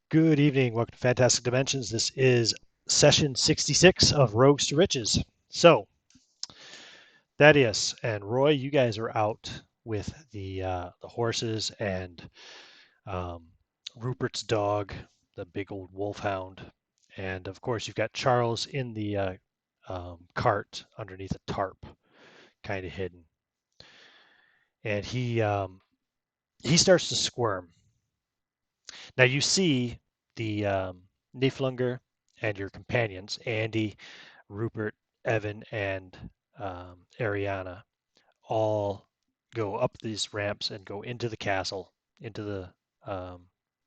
Good evening. Welcome to Fantastic Dimensions. This is session 66 of Rogues to Riches. So, Thaddeus and Roy, you guys are out with the horses and um, Rupert's dog, the big old wolfhound, and of course you've got Charles in the cart underneath a tarp, kind of hidden, and he starts to squirm. Now you see the Niflungr and your companions, Andy, Rupert, Evan, and Ariana, all go up these ramps and go into the castle, into the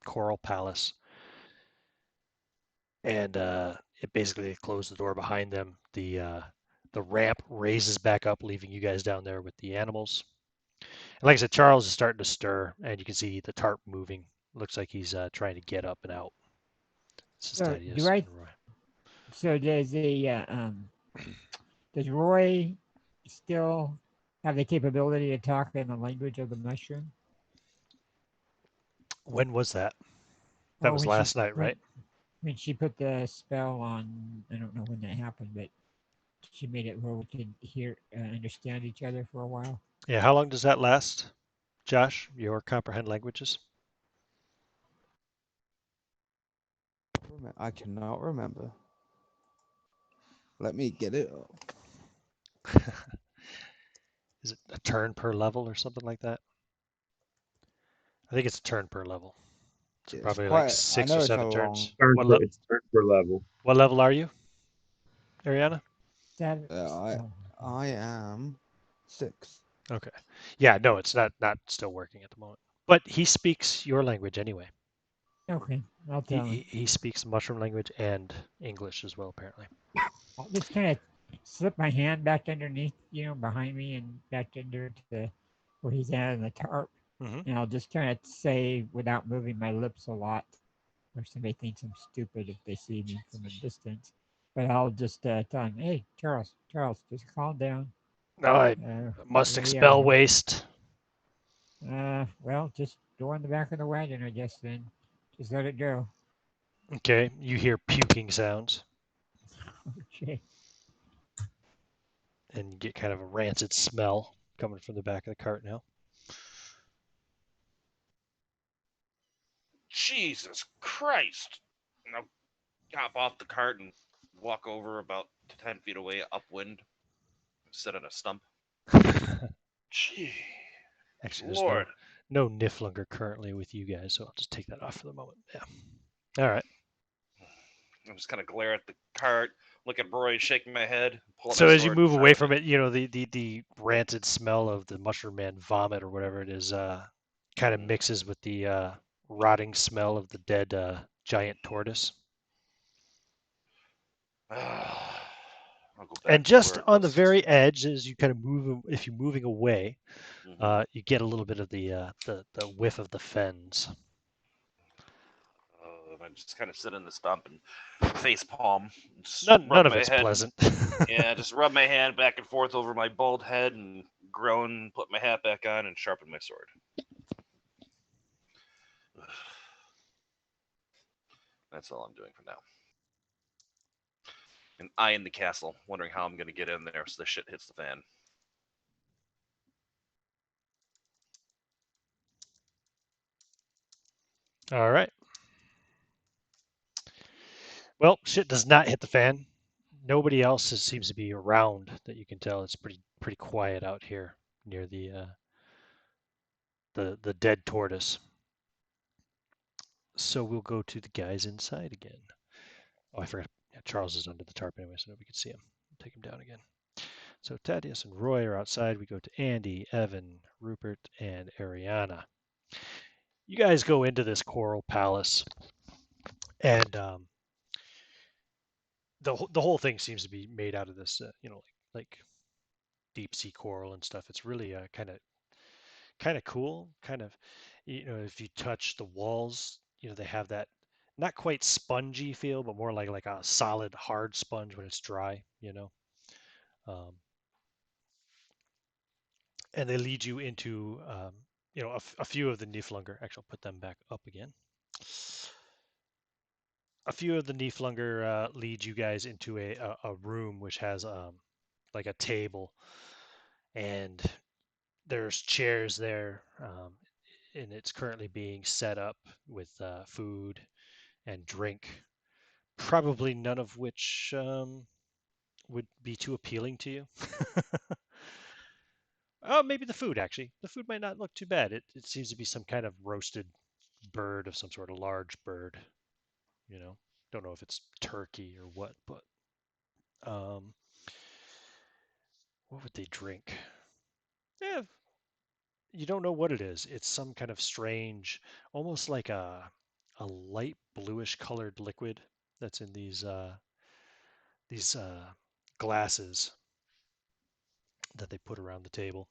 Coral Palace, and it basically closed the door behind them. The ramp raises back up, leaving you guys down there with the animals. And like I said, Charles is starting to stir, and you can see the tarp moving. Looks like he's trying to get up and out. This is So do Thaddeus I? and Roy. So does Roy still have the capability to talk in the language of the mushroom? When was that? That Oh, was last night, right? when she put the spell on, I don't know when that happened, but she made it where we could hear understand each other for a while. Yeah. How long does that last, Josh? Your comprehend languages? I cannot remember. Let me get it up. Is it a turn per level or something like that? I think it's a turn per level. So It's probably like quite. I six or know it's a seven long. turns. It's turned per level. What level are you, Ariana? That I oh, I am 6. Okay. Yeah. No, it's not still working at the moment. But he speaks your language anyway. okay. I'll He tell him. he, he speaks mushroom language and English as well, apparently. I'll just kind of slip my hand back underneath, behind me and back under to where he's at in the tarp, Hmm. and I'll just kind of say without moving my lips a lot, or somebody thinks I'm stupid if they see me from a distance. But I'll just tell him, "Hey, Charles, just calm down. No, I must Where you at expel here? waste. Well, just go on the back of the wagon, I guess. Then just let it go." Okay. You hear puking sounds Okay. and you get kind of a rancid smell coming from the back of the cart now. Jesus Christ! And I'll hop off the cart and walk over about 10 feet away upwind, sit on a stump. Gee, Actually, there's Lord. no Niflungr currently with you guys, so I'll just take that off for the moment. Yeah. All right. I just kind of glare at the cart, look at Roy, shaking my head, pull out my So as you sword, move away sharpen from it. it, the rancid smell of the mushroom man vomit or whatever it is kind of mixes with the rotting smell of the dead giant tortoise. I'll go And back to just where it on the was. very edge, as you kind of move, if you're moving away, Mm-hmm. you get a little bit of the whiff of the fens. And I just kind of sit in the stump and face palm, just None rub of my it's head. pleasant. Yeah, just rub my hand back and forth over my bald head and groan, put my hat back on, and sharpen my sword. That's all I'm doing for now. And eyeing the castle, wondering how I'm going to get in there so the shit hits the fan. All right. Well, shit does not hit the fan. Nobody else seems to be around that you can tell. It's pretty quiet out here near the dead tortoise. So we'll go to the guys inside again. Oh, I forgot. Yeah, Charles is under the tarp anyway, so nobody can see him. Take him down again. So Thaddeus and Roy are outside. We go to Andy, Evan, Rupert, and Ariana. You guys go into this coral palace, and the whole thing seems to be made out of this, like deep sea coral and stuff. It's really kind of cool. Kind of, if you touch the walls, they have that not quite spongy feel, but more like a solid hard sponge when it's dry. Um, and they lead you into a few of the Niflungr. Actually, I'll put them back up again. a few of the Niflungr lead you guys into a room which has like a table, and there's chairs there, and it's currently being set up with food and drink, probably none of which would be too appealing to you. Oh, maybe the food actually. The food might not look too bad. It seems to be some kind of roasted bird of some sort, a large bird. You know, don't know if it's turkey or what, but um, what would they drink? Yeah, you don't know what it is. It's some kind of strange, almost like a light bluish colored liquid that's in these glasses that they put around the table.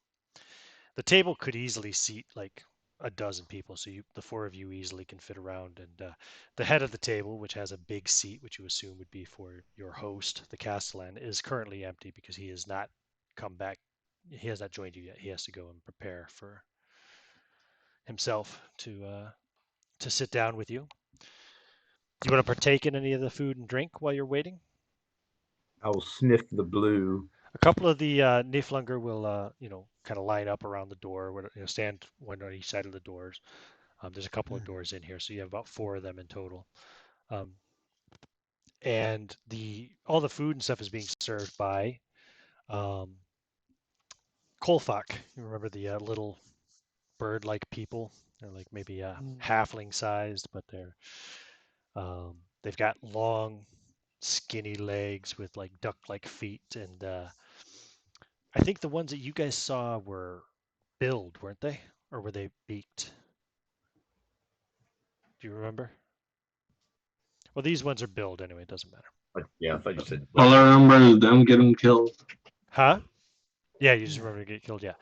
The table could easily seat like a dozen people, so the four of you easily can fit around. And the head of the table, which has a big seat, which you assume would be for your host, the castellan, is currently empty because he has not come back. He has not joined you yet. He has to go and prepare for himself to sit down with you. Do you want to partake in any of the food and drink while you're waiting? I will sniff the blue. A couple of the Niflungr will, kind of line up around the door, stand one on each side of the doors. There's a couple of doors in here, so you have about four of them in total. Um, and all the food and stuff is being served by um, Kolfak. You remember the little bird-like people? They're like maybe halfling sized, but they've got long, skinny legs with like duck-like feet, and I think the ones that you guys saw were billed, weren't they, or were they beaked? Do you remember? Well, these ones are billed anyway. It doesn't matter. But yeah, I thought you said. All I remember is them getting killed. Huh? Yeah, you just remember to get killed. Yeah.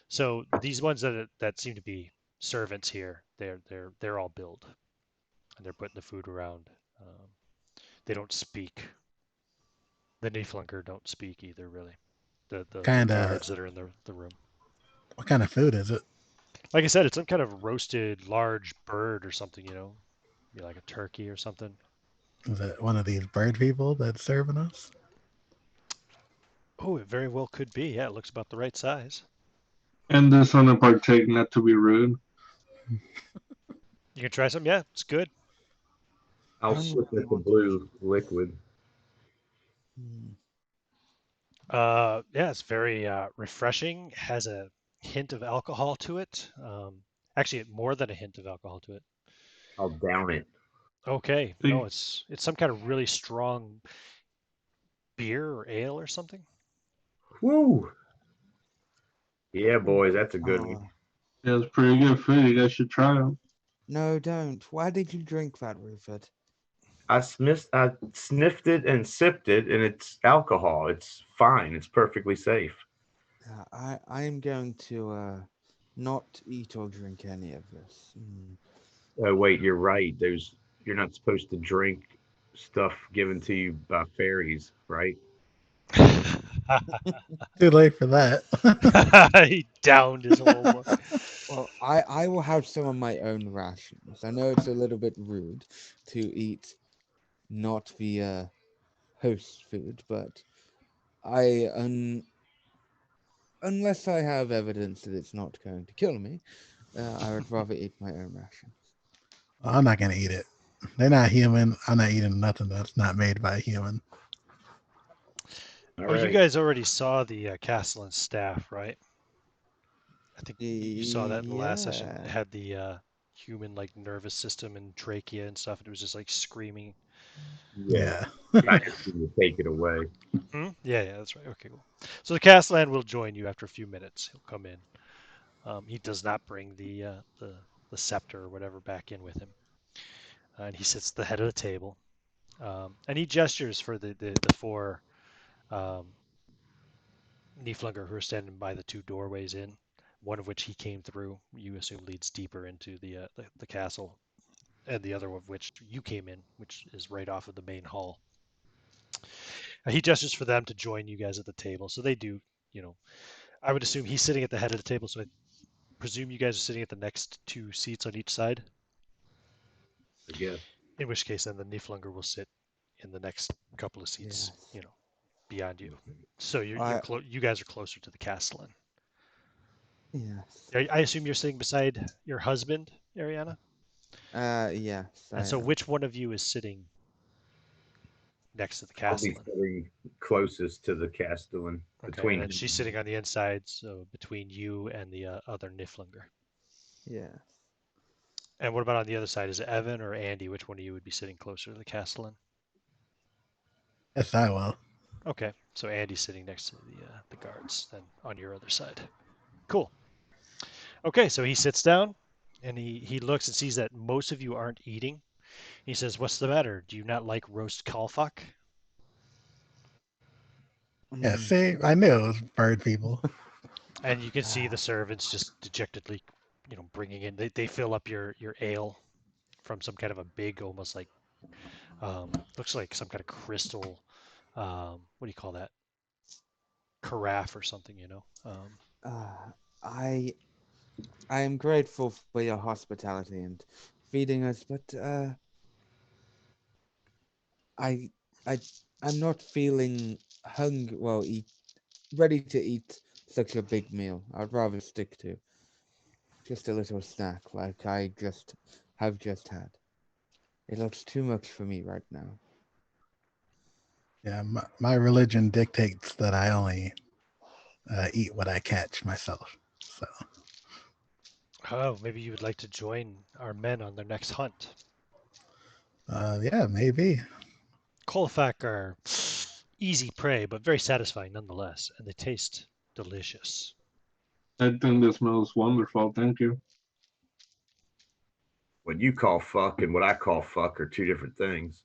So these ones that seem to be servants here, they're all billed, and they're putting the food around. They don't speak. The Niflungr don't speak either, really. The Kind of. guards that are in the room. What kind of food is it? Like I said, it's some kind of roasted large bird or something. Be like a turkey or something. Is it one of these bird people that's serving us? Oh, it very well could be. Yeah, it looks about the right size. And this one to partake, not to be rude. You can try some. Yeah, it's good. I'll sniff at the blue liquid. Yeah, it's very refreshing. Has a hint of alcohol to it. Actually, more than a hint of alcohol to it. I'll down it. Okay. No, it's some kind of really strong beer or ale or something. Woo! Yeah, boys, that's a good one. Yeah, it's pretty good food. You guys should try them. No, don't. Why did you drink that, Rufus? I sniffed it and sipped it, and it's alcohol. It's fine. It's perfectly safe. I am going to not eat or drink any of this. Wait, you're right. You're not supposed to drink stuff given to you by fairies, right? Too late for that. He downed his whole one. Well, I will have some of my own rations. I know it's a little bit rude to eat not the host food, but unless I have evidence that it's not going to kill me, I would rather eat my own rations. I'm not gonna eat it. They're not human. I'm not eating nothing that's not made by a human. Well, you guys already saw the Castellan staff, right? I think you saw that in the last session. It had the human like nervous system and trachea and stuff. And it was just like screaming. Yeah. I just need to take it away. Yeah, that's right. Okay, cool. So the Castellan will join you after a few minutes. He'll come in. He does not bring the scepter or whatever back in with him, and he sits at the head of the table, and he gestures for the four Niflungr who are standing by the two doorways in, one of which he came through. You assume leads deeper into the castle, and the other of which you came in, which is right off of the main hall. He gestures for them to join you guys at the table, so they do. I would assume he's sitting at the head of the table, so I presume you guys are sitting at the next two seats on each side. I guess. In which case, then the Niflungr will sit in the next couple of seats, Yes. beyond you. So I you guys are closer to the castellan. yes. I assume you're sitting beside your husband, Ariana. Yes, And I so, am. which one of you is sitting next to the I'll be castellan? sitting closest to the Castellan Okay, and between then him she's and me. sitting on the inside, so between you and the other Niflungr. Yes. And what about on the other side? Is it Evan or Andy? Which one of you would be sitting closer to the castellan? Yes, I will. Okay, so Andy's sitting next to the guards, then on your other side. Cool. Okay, so he sits down, and he looks and sees that most of you aren't eating. He says, "What's the matter? Do you not like roast kalfak?" Yeah, Mm, see, I knew it was bird people. And you can see the ah, servants just dejectedly, bringing in. They fill up your ale from some kind of a big, almost like looks like some kind of crystal. What do you call that? Carafe or something, ah, I I am grateful for your hospitality and feeding us, but I I I'm not feeling ready to eat such a big meal. I'd rather stick to just a little snack like I just had. It looks too much for me right now. Yeah, my religion dictates that I only eat what I catch myself. So Oh, maybe you would like to join our men on their next hunt. yeah, maybe. Kolfak are easy prey, but very satisfying nonetheless, and they taste delicious. I think this smells wonderful. Thank you. What you call fuck and what I call fuck are two different things.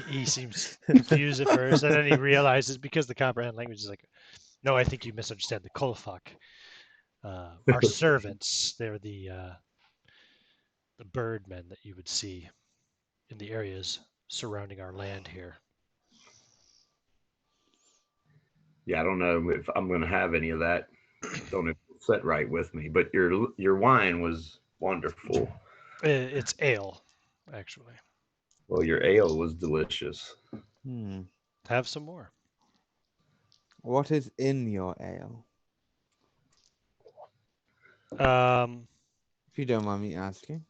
He seems confused at first, and then he realizes because the comprehend language is like, no, I think you misunderstand the Kolfak. Our servants, they're the birdmen that you would see in the areas surrounding our land here. Yeah, I don't know if I'm going to have any of that. Don't know if it'll sit right with me. But your wine was wonderful. It's ale, actually. Well, your ale was delicious. Hmm. Have some more. What is in your ale? Um, If you don't mind me asking.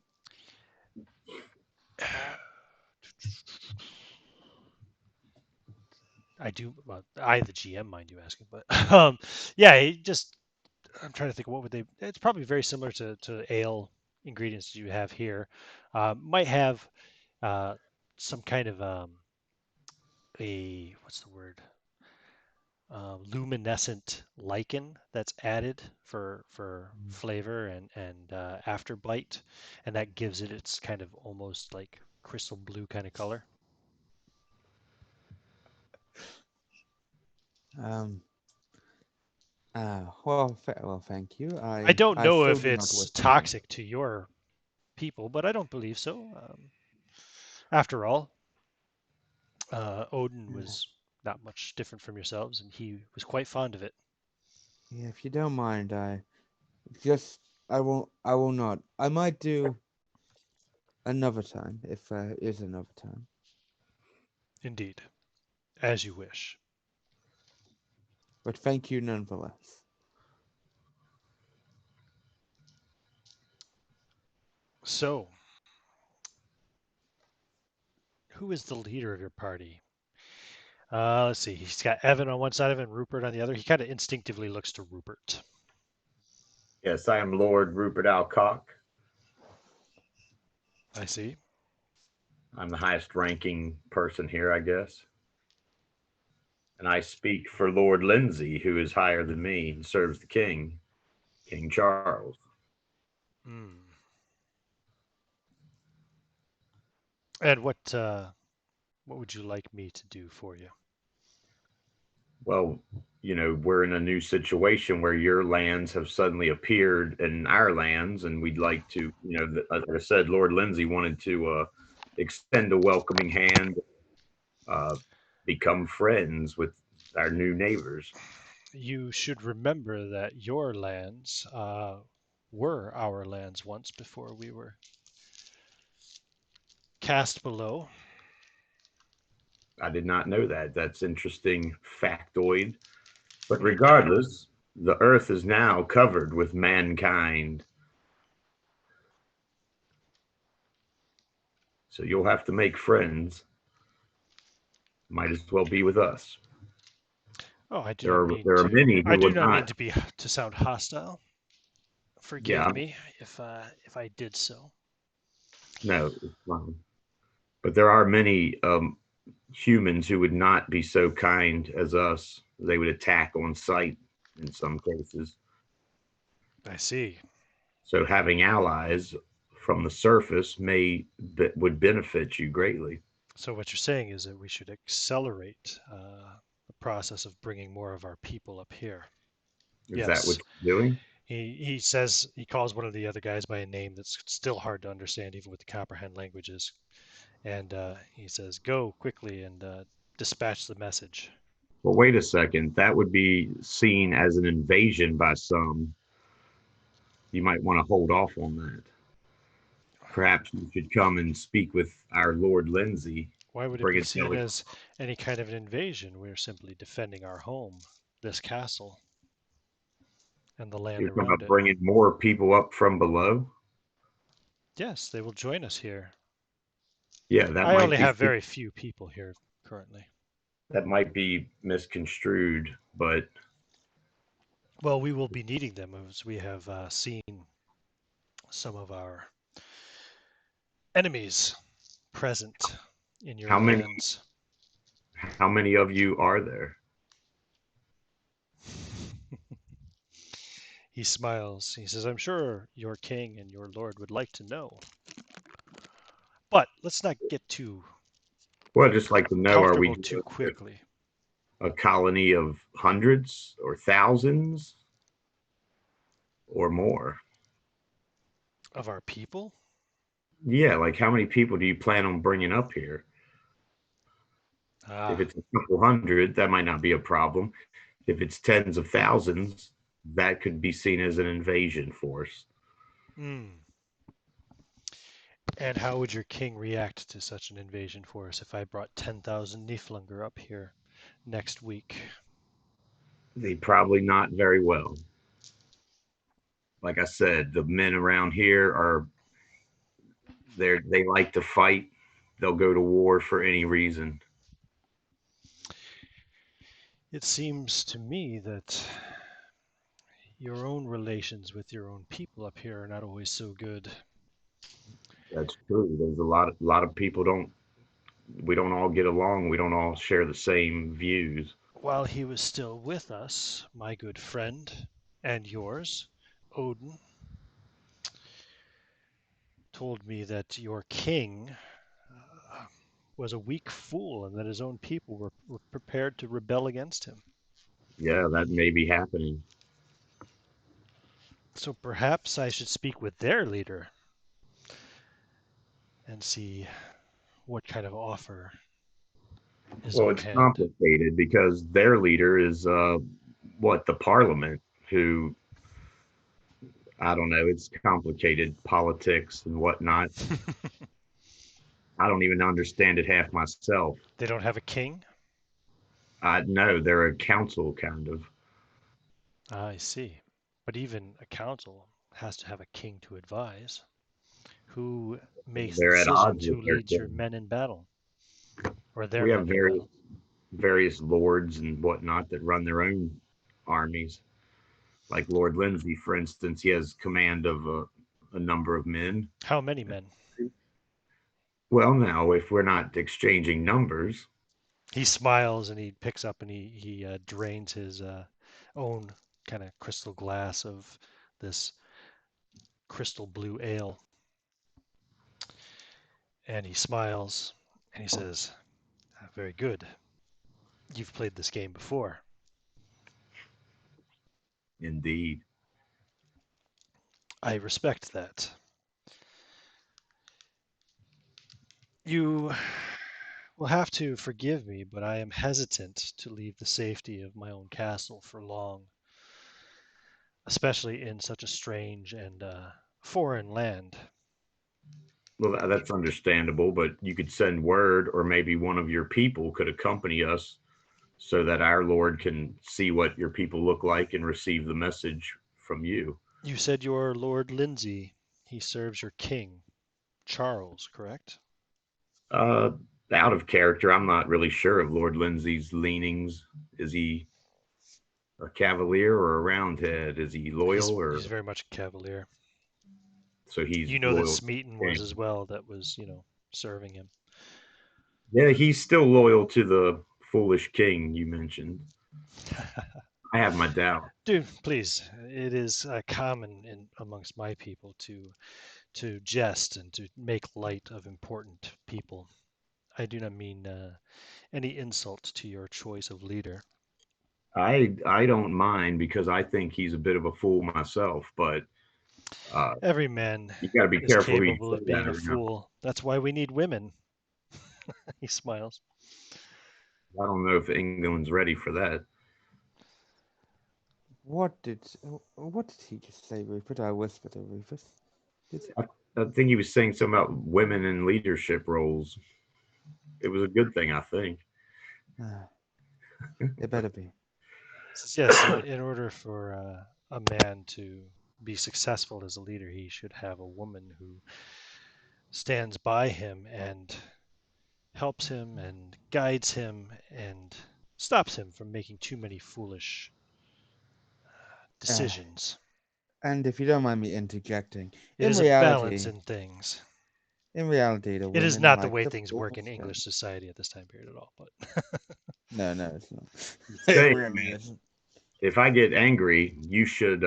I do. Well, I, the GM, mind you asking, but yeah, I'm trying to think. What would they? It's probably very similar to ale ingredients you have here. Might have uh, some kind of a what's the word? Luminescent lichen that's added for flavor and after bite, and that gives it its kind of almost like crystal blue kind of color. Um. Well, thank you. I don't I know still if do not it's wish to drink. toxic to your people, but I don't believe so. After all, Odin Yeah. was not much different from yourselves, and he was quite fond of it. Yeah, if you don't mind, just I will not. I might do another time if is another time. Indeed, as you wish. But thank you nonetheless. So, who is the leader of your party? Let's see. He's got Evan on one side of it and Rupert on the other. He kind of instinctively looks to Rupert. Yes, I am Lord Rupert Alcock. I see. I'm the highest ranking person here, I guess. And I speak for Lord Lindsay, who is higher than me and serves the king, King Charles. Mm. And what would you like me to do for you? Well, we're in a new situation where your lands have suddenly appeared in our lands, and we'd like to, like I said, Lord Lindsay wanted to extend a welcoming hand, uh, become friends with our new neighbors. You should remember that your lands were our lands once before we were cast below. I did not know that. That's interesting factoid. But regardless, the earth is now covered with mankind. So you'll have to make friends. Might as well be with us. Oh, I do There not are mean there are to. many I who do would not mean not. to sound hostile. Forgive Yeah, me if I did so. no, it's fine. But there are many humans who would not be so kind as us. They would attack on sight in some cases. I see. So having allies from the surface would benefit you greatly. So what you're saying is that we should accelerate the process of bringing more of our people up here. Is that what Yes. you're doing? He says he calls one of the other guys by a name that's still hard to understand even with the comprehend languages, and he says, "Go quickly and dispatch the message." Well, wait a second. That would be seen as an invasion by some. You might want to hold off on that. Perhaps you should come and speak with our Lord Lindsay. Why would it Bring be it seen as any kind of an invasion? We're simply defending our home, this castle, and the land You're talking around about it. bringing more people up from below. Yes, they will join us here. Yeah, that I might only be have very few people here currently. misconstrued, but Well, we will be needing them as we have seen some of our enemies present in your how many lands. how many of you are there? He smiles. He says, "I'm sure your king and your lord would like to know. But let's not get too Well, I'd just like to know, are we comfortable too dealing with quickly." a colony of hundreds or thousands or more? Of our people? Yeah, like how many people do you plan on bringing up here? If Ah, it's a couple hundred, that might not be a problem. If it's tens of thousands, that could be seen as an invasion force. hmm. And how would your king react to such an invasion force if I brought 10,000 Niflungr up here next week? They probably not very well. Like I said, the men around here are they like to fight. They'll go to war for any reason. It seems to me that your own relations with your own people up here are not always so good. That's true. There's a lot of people don't we don't all get along. We don't all share the same views. While he was still with us, my good friend and yours, Odin, told me that your king was a weak fool and that his own people were prepared to rebel against him. Yeah, that may be happening. So perhaps I should speak with their leader and see what kind of offer is Well, on it's hand. complicated because their leader is the parliament who I don't know, it's complicated politics and whatnot. I don't even understand it half myself. They don't have a king? I know they're a council kind of. I see. But even a council has to have a king to advise. Who makes the They're at odds decisions? with Who their leads your king. men in battle? Or their We have men in battle? various lords and whatnot that run their own armies. Like Lord Lindsay, for instance, he has command of a number of men. How many men? Well, now, if we're not exchanging numbers, He smiles and he picks up and he drains his own kind of crystal glass of this crystal blue ale. And he smiles and he says, "Very good. You've played this game before." indeed. I respect that. You will have to forgive me, but I am hesitant to leave the safety of my own castle for long, especially in such a strange and foreign land. Well, that's understandable, but you could send word, or maybe one of your people could accompany us so that our Lord can see what your people look like and receive the message from you. You said you're Lord Lindsay. He serves your king, Charles, correct? Uh, Out of character, I'm not really sure of Lord Lindsay's leanings. Is he a cavalier or a roundhead? Is he He's loyal or he's very much a cavalier. so he's You know that loyal to Smeaton the was king? as well. That was serving him. Yeah, he's still loyal to the foolish king you mentioned. I have my doubt. Dude, please. It is common amongst my people to jest and to make light of important people. I do not mean any insult to your choice of leader. I don't mind because I think he's a bit of a fool myself, but uh, Every man you got to be is careful who you capable say of that being a around. fool. That's why we need women. He smiles. I don't know if England's ready for that. What did he just say, Rupert? I whispered to Rufus. I, I think he was saying something about women in leadership roles. It was a good thing, I think. It better be. Says, yes, in order for a man to be successful as a leader, he should have a woman who stands by him and helps him and guides him and stops him from making too many foolish Uh, decisions. and if you don't mind me interjecting, It is a balance in things. the It is women not the like way the things work in foolish English thing. society at this time period at all. But No, it's not. He's It saying really that isn't. if I get angry, you should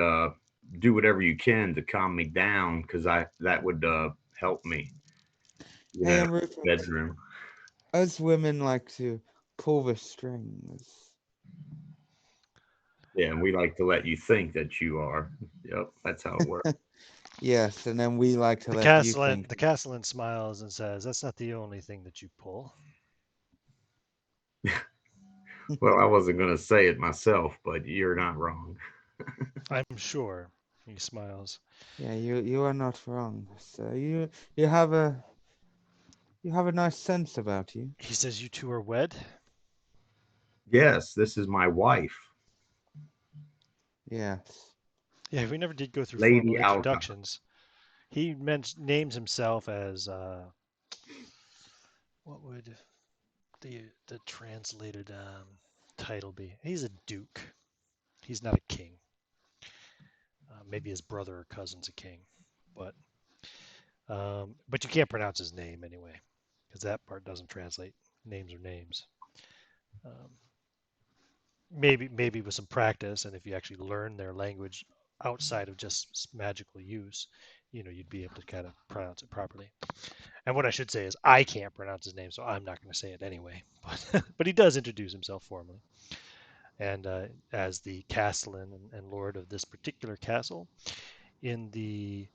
do whatever you can to calm me down because I that would help me. Hey, In and the Rupert, bedroom. us women like to pull the strings. Yeah, and we like to let you think that you are. Yep, that's how it works. Yes, and then we like to the let you Castellan, think. the Castellan smiles and says, "That's not the only thing that you pull." Well, I wasn't going to say it myself, but you're not wrong. I'm sure. He smiles. Yeah, you are not wrong. So you have a nice sense about you. He says, "You two are wed." Yes, this is my wife, Yes. Yeah, we never did go through formal Lady Alcott. introductions. He names himself as what would the translated title be? He's a duke. He's not a king. Maybe his brother or cousin's a king, but you can't pronounce his name anyway, because that part doesn't translate. Names are names. Um, maybe with some practice, and if you actually learn their language outside of just magical use, you'd be able to kind of pronounce it properly. And what I should say is I can't pronounce his name, so I'm not going to say it anyway. But he does introduce himself formally, and as the castellan and lord of this particular castle in the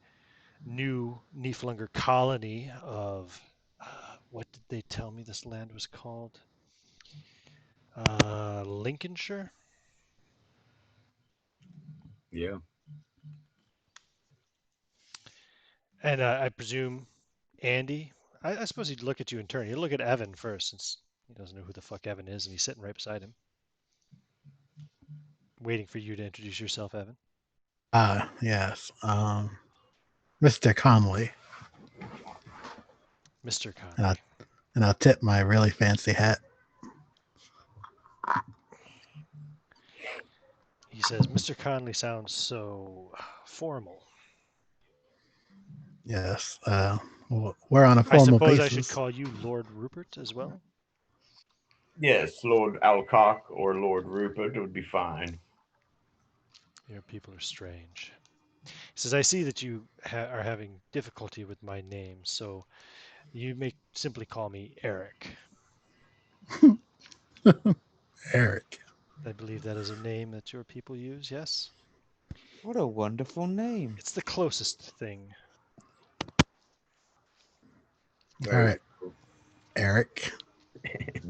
new Niflungr colony of what did they tell me this land was called? Lincolnshire. Yeah. And I presume Andy. I suppose he'd look at you in turn. He'd look at Evan first, since he doesn't know who the fuck Evan is, and he's sitting right beside him, waiting for you to introduce yourself, Evan. Yes. Mr. Conley. Mr. Conley. And I'll tip my really fancy hat. He says, Mr. Conley sounds so formal. Yes. We're on a I formal suppose basis. I should call you Lord Rupert as well? Yes, Lord Alcock or Lord Rupert would be fine. Your people are strange. He says, I see that you are having difficulty with my name, so you may simply call me Eric. Eric. I believe that is a name that your people use, yes? What a wonderful name. It's the closest thing. All right. Eric.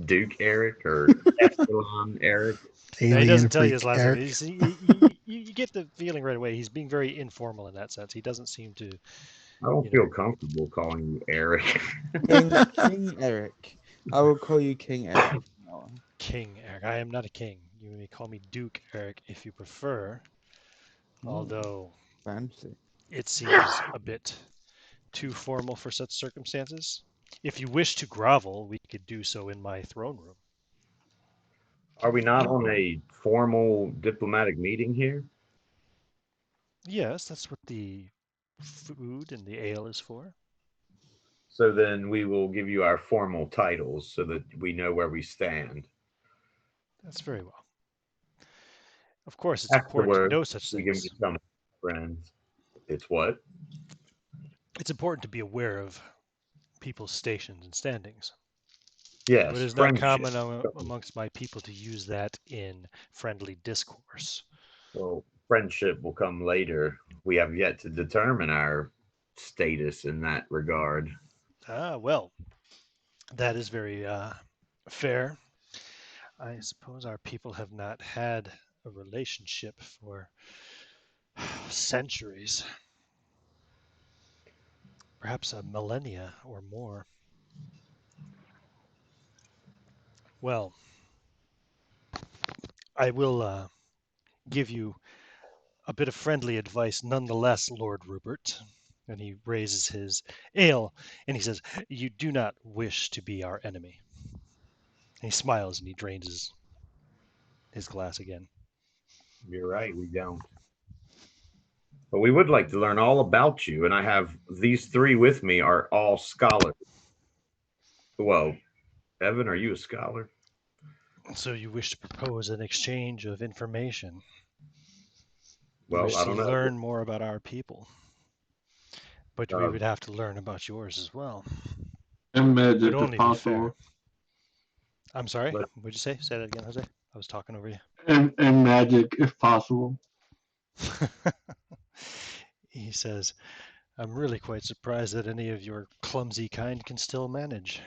Duke Eric or Epsilon Eric. No, he doesn't tell you his last Eric. name. You get the feeling right away. He's being very informal in that sense. He doesn't seem to I don't You feel know, comfortable calling you Eric. King Eric. I will call you King Eric from now on. King Eric. I am not a king. You may call me Duke Eric if you prefer, although Fancy. it seems a bit too formal for such circumstances. If you wish to grovel, we could do so in my throne room. Are we not on a formal diplomatic meeting here? Yes, that's what the food and the ale is for. So then we will give you our formal titles so that we know where we stand. That's very well. Of course, it's important to Afterward, know such we can things. become friends. It's what? It's important to be aware of people's stations and standings. But Yes, it is not friendship. common amongst my people to use that in friendly discourse. Well, friendship will come later. We have yet to determine our status in that regard. Ah, well, that is very fair. I suppose our people have not had a relationship for centuries, perhaps a millennia or more. Well, I will give you a bit of friendly advice nonetheless, Lord Rupert. And he raises his ale and he says, "You do not wish to be our enemy." And he smiles and he drains his glass again. You're right, we don't. But we would like to learn all about you, and I have these three with me are all scholars. Well, Evan, are you a scholar? So you wish to propose an exchange of information. You Well, wish I to don't know. learn more about our people. But we Uh, would have to learn about yours as well. And It would magic if only be fair. possible. I'm sorry, But- what'd you say? Say that again, Jose. I was talking over you. And magic if possible. He says, "I'm really quite surprised that any of your clumsy kind can still manage."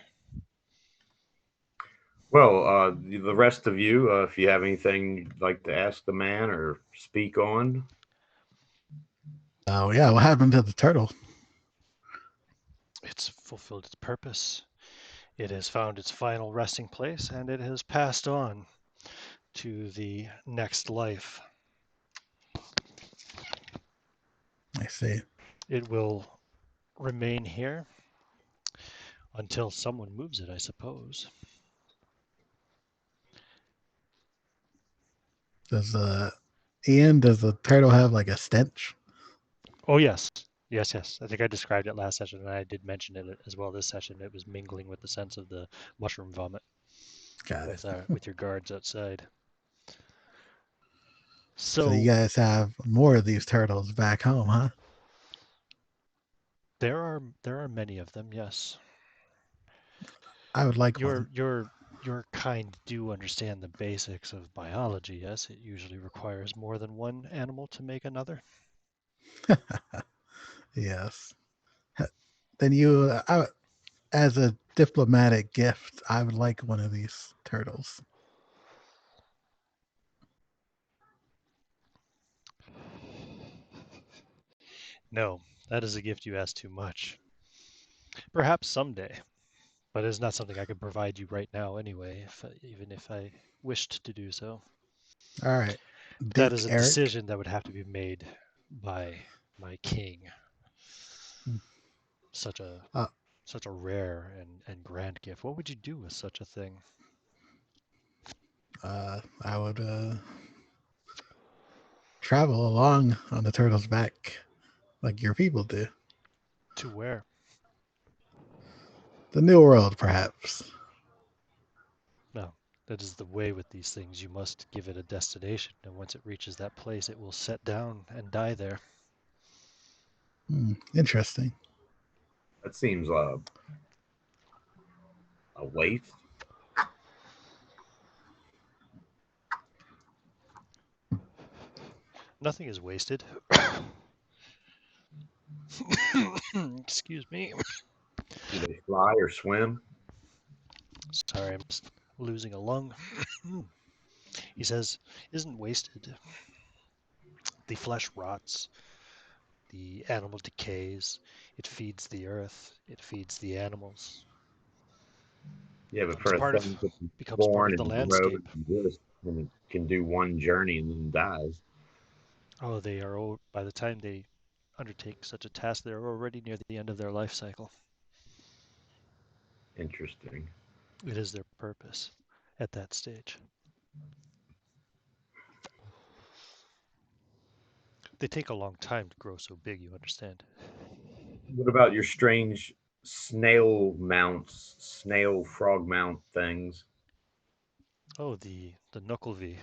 well, the rest of you, if you have anything you'd like to ask the man or speak on, Oh yeah, what happened to the turtle? It's fulfilled its purpose. It has found its final resting place and it has passed on to the next life. I see. It will remain here until someone moves it, I suppose. Does Ian, does the turtle have like a stench? Oh, yes. Yes, yes. I think I described it last session, and I did mention it as well this session. It was mingling with the sense of the mushroom vomit Got it. with your guards outside. So you So guys have more of these turtles back home, huh? there are many of them, yes. I would like Your one. your kind do understand the basics of biology, yes? It usually requires more than one animal to make another. Yes. Then as a diplomatic gift, I would like one of these turtles. No, that is a gift you ask too much. Perhaps someday, but it's not something I could provide you right now anyway, even if I wished to do so. All right. But that Duke is a Eric. decision that would have to be made by my king. Such a Uh, such a rare and grand gift. What would you do with such a thing? I would travel along on the turtle's back like your people do. To where? The New World, perhaps. No, that is the way with these things. You must give it a destination, and once it reaches that place, it will set down and die there. Interesting. that seems a waste. Nothing is wasted. Excuse me. Do they fly or swim? Sorry, I'm just losing a lung. He says, "Isn't wasted. The flesh rots. The animal decays. It feeds the earth. It feeds the animals. Yeah, but Becomes for a part of thing to be becomes part born of the and grow landscape. and exist, and it can do one journey and then dies. Oh, they are old. By the time they undertake such a task, they're already near the end of their life cycle. Interesting. It is their purpose at that stage. They take a long time to grow so big, you understand. What about your strange snail mounts, snail frog mount things? Oh, the Knucklevi.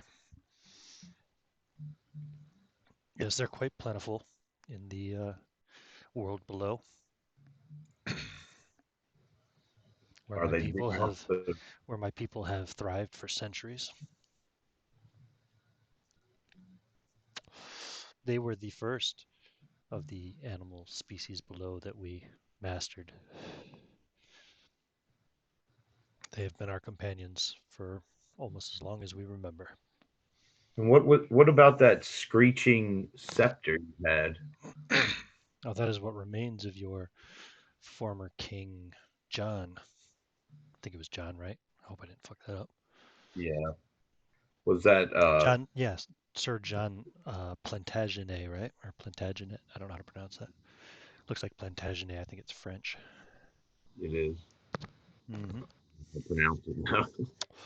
Yes, they're quite plentiful in the world below, where Are my they people big enough have to? where my people have thrived for centuries. They were the first of the animal species below that we mastered. They have been our companions for almost as long as we remember. And what about that screeching scepter you had? Oh, that is what remains of your former king, John. I think it was John, right? I hope I didn't fuck that up. Yeah, was that John, yes, Sir John Plantagenet, right? Or Plantagenet. I don't know how to pronounce that. Looks like Plantagenet. I think it's French. it is? Hmm. I pronounce it now.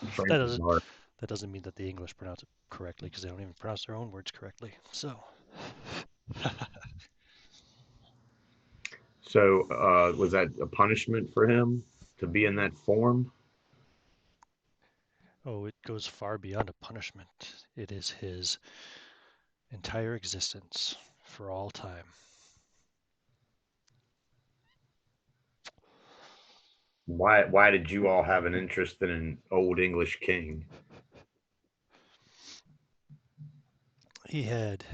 That French is doesn't hard. that doesn't mean that the English pronounce it correctly because they don't even pronounce their own words correctly. So, So, was that a punishment for him to be in that form? oh, it goes far beyond a punishment. It is his entire existence for all time. Why did you all have an interest in an old English king? He had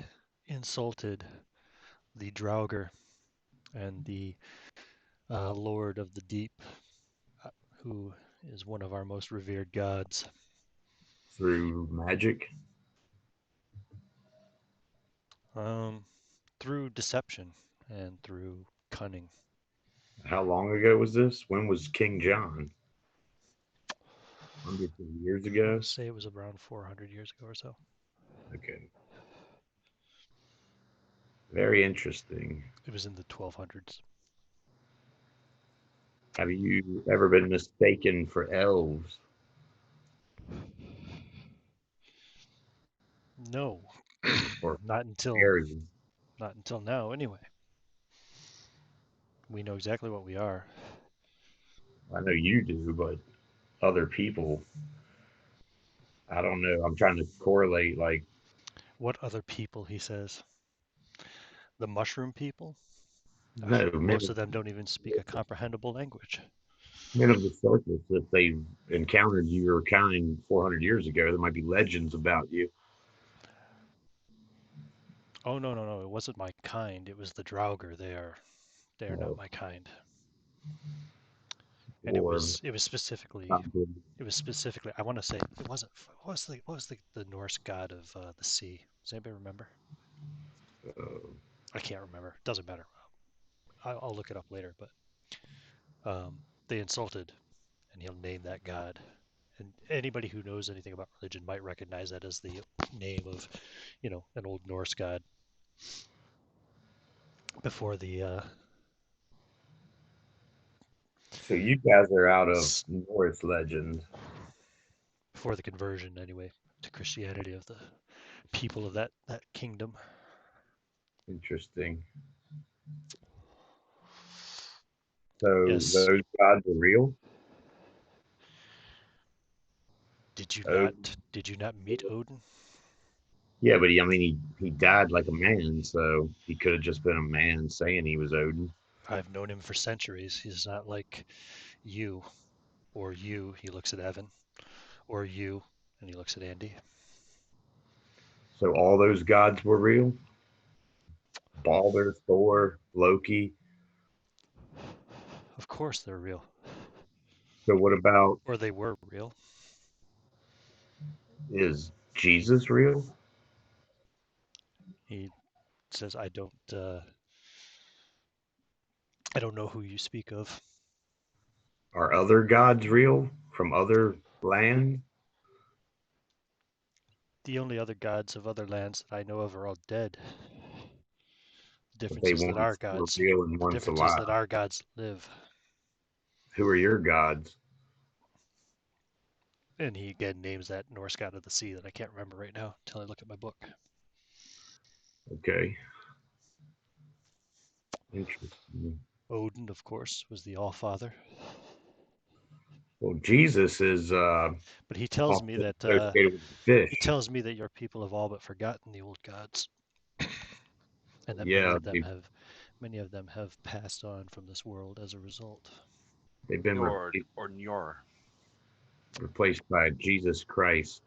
insulted the Draugr and the Lord of the Deep, uh, who is one of our most revered gods. Through magic? Um, through deception and through cunning. How long ago was this? When was King John? Hundreds of years I want ago? to say it was around 400 years ago or so. Okay. Very interesting. It was in the 1200s. Have you ever been mistaken for elves No, or not until fairies? not until now. Anyway, we know exactly what we are. I know you do, but other people, I don't know. I'm trying to correlate, like, What other people? He says. The mushroom people. no, Most of them don't even speak a comprehensible language. men of the surface. If they've encountered your kind 400 years ago, there might be legends about you. Oh no, no, no! It wasn't my kind. It was the Draugr. They are not Uh, my kind. And it or was it was specifically probably, it was specifically. I want to say it wasn't. What was the Norse god of the sea? Does anybody remember? uh, I can't remember. Doesn't matter. I'll look it up later. But they insulted, and he'll name that god. And anybody who knows anything about religion might recognize that as the name of, an old Norse god before the so you guys are out of Norse legend. before the conversion, anyway, to Christianity of the people of that kingdom. Interesting. So Yes. those gods are real? Did you not Odin. did you not meet Odin? Yeah, but he died like a man, so he could have just been a man saying he was Odin. I've known him for centuries. He's not like you or you. He looks at Evan or you, and he looks at Andy. So all those gods were real? Balder, Thor, Loki. Of course they're real, So what about, or they were real. is Jesus real? He says, "I don't. I don't know who you speak of. Are other gods real from other lands? The only other gods of other lands that I know of are all dead. The But difference they is that our once were gods, real and the once difference is that alive. our gods live. Who are your gods? And he again names that Norse god of the sea that I can't remember right now until I look at my book. Okay. Interesting. Odin, of course, was the All-Father. Well, Jesus is But he tells me often that associated with fish. your people have all but forgotten the old gods, and that Yeah, many of them have passed on from this world as a result. they've been Njord or Njor. replaced by Jesus Christ,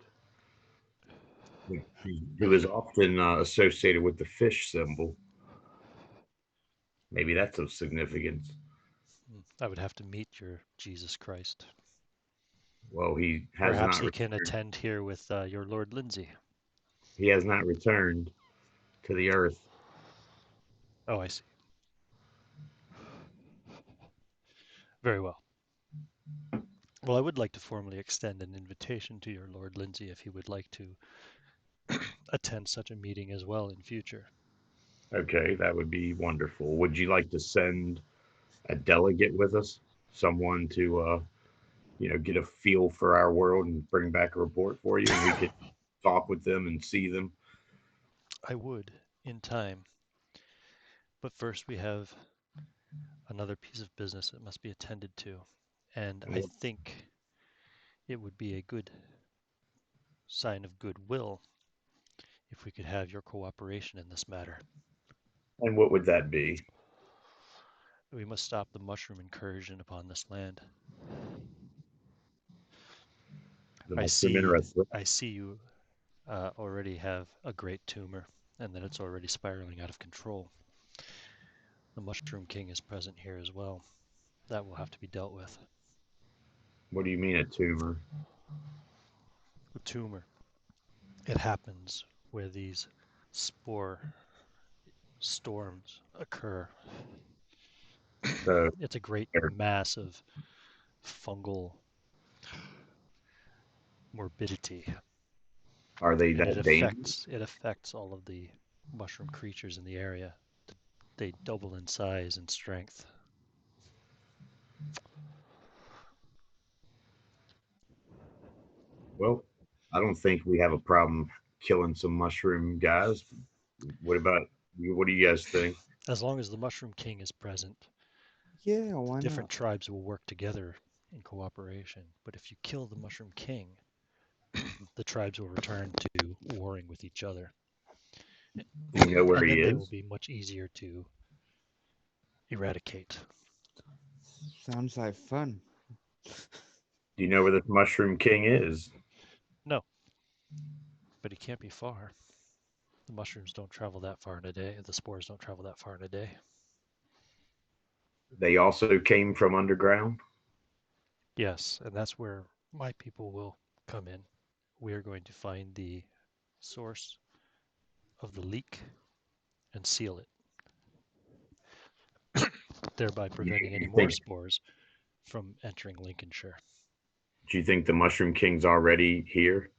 who is often associated with the fish symbol. Maybe that's of significance. I would have to meet your Jesus Christ. Well, he has Perhaps not he can returned. attend here with your Lord Lindsay. He has not returned to the earth. Oh, I see. Very well. Well, I would like to formally extend an invitation to your Lord Lindsay if he would like to attend such a meeting as well in future. Okay, that would be wonderful. Would you like to send a delegate with us? Someone to get a feel for our world and bring back a report for you, and we could talk with them and see them. I would in time. But first we have another piece of business that must be attended to. And I think it would be a good sign of goodwill if we could have your cooperation in this matter. And what would that be? We must stop the mushroom incursion upon this land. The I mushroom see interested. you already have a great tumor and that it's already spiraling out of control. The Mushroom King is present here as well. That will have to be dealt with. What do you mean a tumor? A tumor. It happens where these spore storms occur. So It's a great are mass of fungal morbidity, are they and it that dangerous? affects all of the mushroom creatures in the area. They double in size and strength. Well, I don't think we have a problem killing some mushroom guys. What about you? What do you guys think? As long as the Mushroom King is present, Yeah, the why different not? tribes will work together in cooperation. But if you kill the Mushroom King, the tribes will return to warring with each other. Do you know where And he then they will is? be much easier to eradicate. Sounds like fun. Do you know where this mushroom king is? No, but he can't be far. The mushrooms don't travel that far in a day. The spores don't travel that far in a day. They also came from underground. Yes, and that's where my people will come in. We are going to find the source of the leak and seal it, thereby You, preventing any you more think? spores from entering Lincolnshire. Do you think the mushroom king's already here?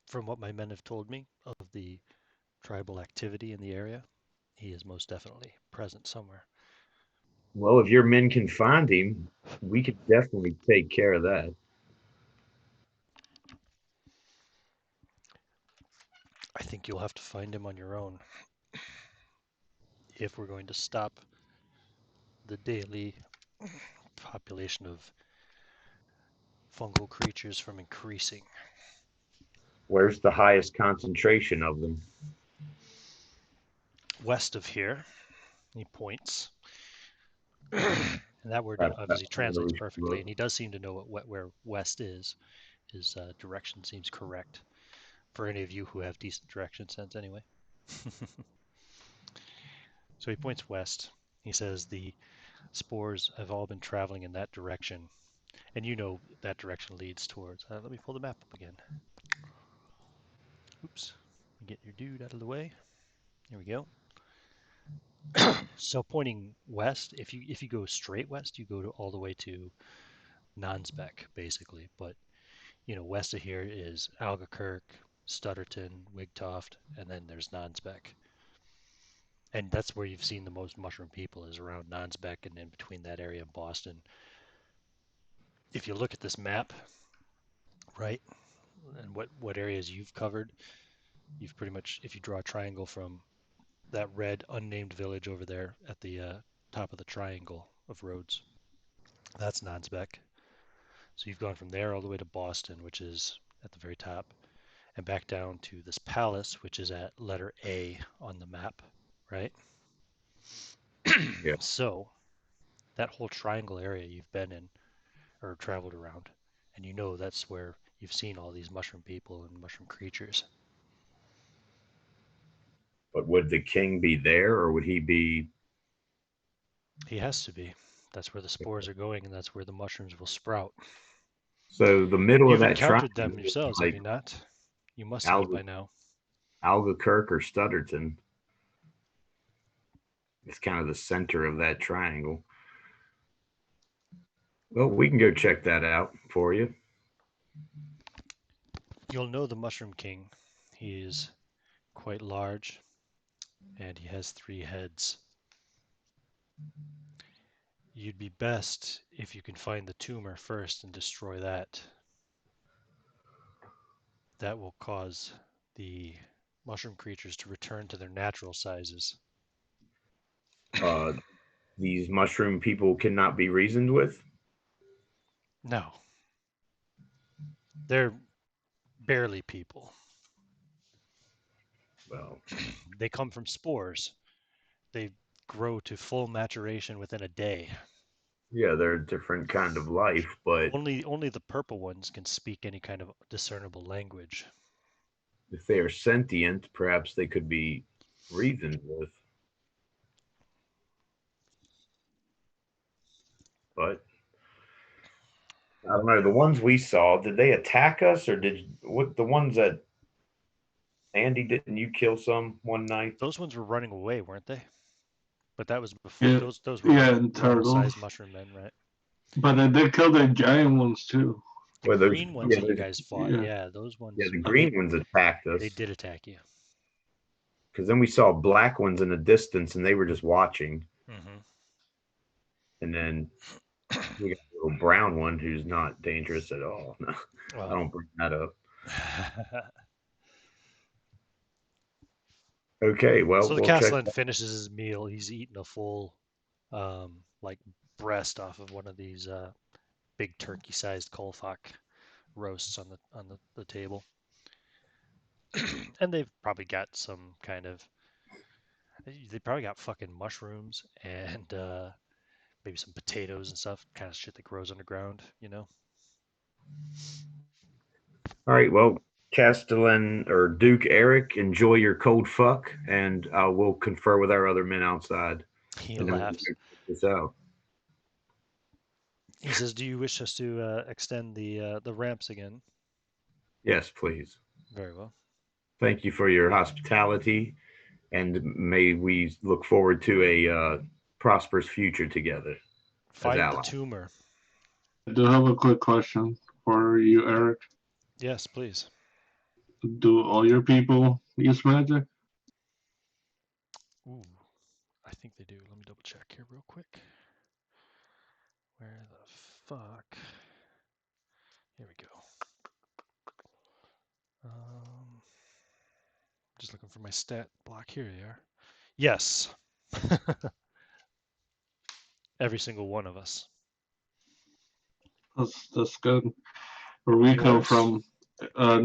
From what my men have told me of the tribal activity in the area, he is most definitely present somewhere. Well, if your men can find him, we could definitely take care of that. I think you'll have to find him on your own if we're going to stop the daily population of fungal creatures from increasing. Where's the highest concentration of them? West of here, he points, and that word Perhaps that's obviously where translates we should perfectly, look. and he does seem to know where west is. His direction seems correct for any of you who have decent direction sense, anyway. So he points west. He says the spores have all been traveling in that direction, and you know that direction leads towards. Let me pull the map up again. Oops. Get your dude out of the way. Here we go. So pointing west, if you go straight west, you go to all the way to non-spec basically. But west of here is Albuquerque, Stutterton, Wigtoft, and then there's non-spec. And that's where you've seen the most mushroom people is around non-spec and in between that area of Boston. If you look at this map, right, and what areas you've covered, you've pretty much, if you draw a triangle from that red unnamed village over there at the top of the triangle of roads, that's non-spec. So you've gone from there all the way to Boston, which is at the very top, and back down to this palace, which is at letter A on the map, right? Yeah. So that whole triangle area you've been in or traveled around, and that's where you've seen all these mushroom people and mushroom creatures. But would the king be there, or would he be? He has to be. That's where the spores are going, and that's where the mushrooms will sprout. So the middle of You've that encountered triangle, them yourselves, have like you not? You must have Alga, by now. Albuquerque or Stutterton. It's kind of the center of that triangle. Well, we can go check that out for you. You'll know the Mushroom King. He is quite large, and he has 3 heads. You'd be best if you can find the tumor first and destroy that. That will cause the mushroom creatures to return to their natural sizes. Uh, these mushroom people cannot be reasoned with. No. They're barely people. Well, They come from spores. They grow to full maturation within a day. yeah, they're a different kind of life, but Only the purple ones can speak any kind of discernible language. if they are sentient, perhaps they could be reasoned with. But I don't know. The ones we saw, did they attack us, or did what? The ones that Andy, didn't you kill some one night? Those ones were running away, weren't they? But that was before. Yeah, Those were yeah, like and normal-sized turtles. mushroom men, right? But they did kill the giant ones too. The Well, those, green ones yeah, that you guys fought, Yeah. yeah, those yeah, ones, the green ones attacked us. they did attack you. Because then we saw black ones in the distance, and they were just watching. Mm-hmm. And then we got a little brown one who's not dangerous at all. No, I don't bring that up. Okay, well, So the we'll check. Castellan finishes his meal. He's eaten a full, like breast off of one of these big turkey-sized Colfac roasts on the table, and they've probably got some kind of. They probably got fucking mushrooms and maybe some potatoes and stuff, kind of shit that grows underground, All right, well, Castellan or Duke Eric, enjoy your cold fuck, and we'll confer with our other men outside. He And then we'll laughs. check this out. He says, "Do you wish us to extend the ramps again?" Yes, please. Very well. Thank you for your hospitality, and may we look forward to a prosperous future together as Find the allies. tumor. I do have a quick question for you, Eric. Yes, please. Do all your people use magic? Ooh, I think they do. Let me double check here real quick. Where the fuck? Here we go. Just looking for my stat block. Here they are. Yes. Every single one of us. That's good. Where we come Yours? from,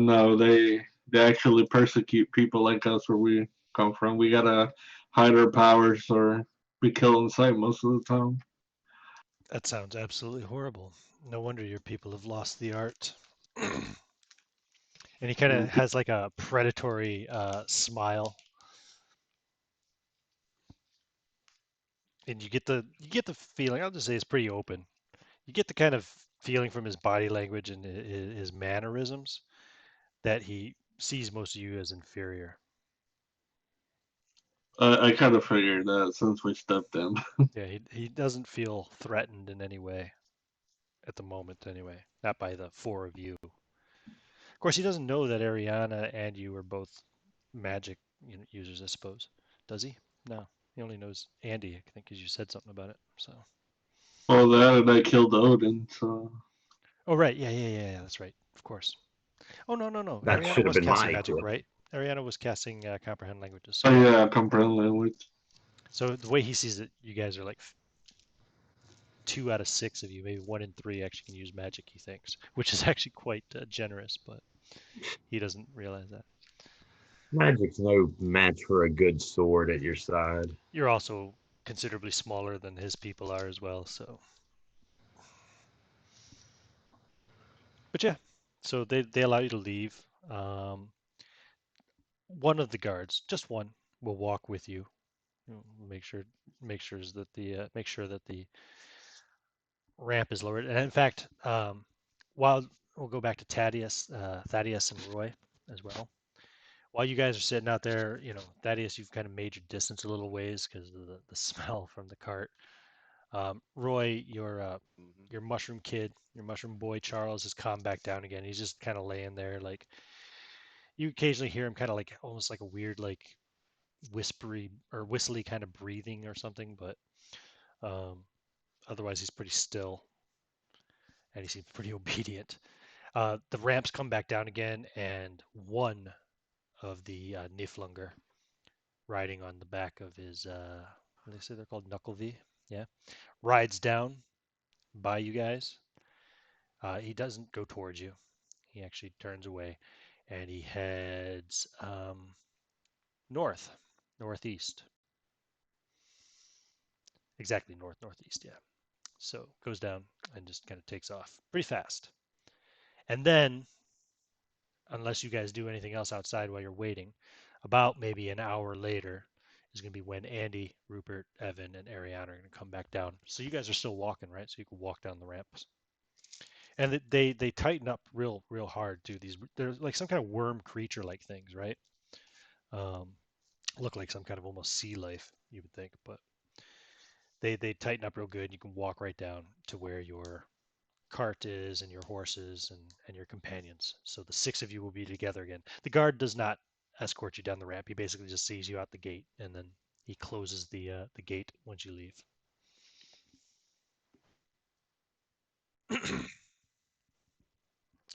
no, they actually persecute people like us. Where we come from, we gotta hide our powers or be killed in sight most of the time. That sounds absolutely horrible. No wonder your people have lost the art. And he kind of has like a predatory smile, and you get the feeling. I'll just say it's pretty open. You get the kind of feeling from his body language and his mannerisms that he sees most of you as inferior. I kind of figured that since we stepped in. Yeah, he doesn't feel threatened in any way at the moment, anyway. Not by the four of you. Of course, he doesn't know that Ariana and you are both magic users, I suppose. Does he? No. He only knows Andy, I think, because you said something about it. So. Well, that and I killed Odin, so. Oh, right. Yeah. That's right. Of course. Oh, no. That Ariana should have was been casting my magic, idea. right? Ariana was casting comprehend languages. Oh So yeah. yeah, comprehend language. So the way he sees it, you guys are like 2 out of 6 of you, maybe 1 in 3 actually can use magic, he thinks, which is actually quite generous, but he doesn't realize that. Magic's no match for a good sword at your side. You're also considerably smaller than his people are as well, so. But yeah, so they allow you to leave. One of the guards, just one, will walk with you. Make sure that the ramp is lowered. And in fact, while we'll go back to Thaddeus and Roy as well. While you guys are sitting out there, Thaddeus, you've kind of made your distance a little ways because of the smell from the cart. Roy, your mushroom kid, your mushroom boy Charles has calmed back down again. He's just kind of laying there, like you occasionally hear him kind of like almost like a weird like whispery or whistly kind of breathing or something, but otherwise he's pretty still and he seems pretty obedient. The ramps come back down again, and one of the Niflungr riding on the back of his, what do they say they're called? Knucklevy? Yeah. Rides down by you guys. He doesn't go towards you. He actually turns away and he heads northeast. Exactly northeast, yeah. So goes down and just kind of takes off pretty fast. And then, unless you guys do anything else outside while you're waiting, about maybe an hour later is going to be when Andy, Rupert, Evan, and Ariana are going to come back down. So you guys are still walking, right? So you can walk down the ramps. And they tighten up real hard too. They're like some kind of worm creature like things, right? Um, look like some kind of almost sea life, you would think, but they tighten up real good. You can walk right down to where your cart is and your horses and your companions. So the 6 of you will be together again. The guard does not escort you down the ramp. He basically just sees you out the gate and then he closes the gate once you leave.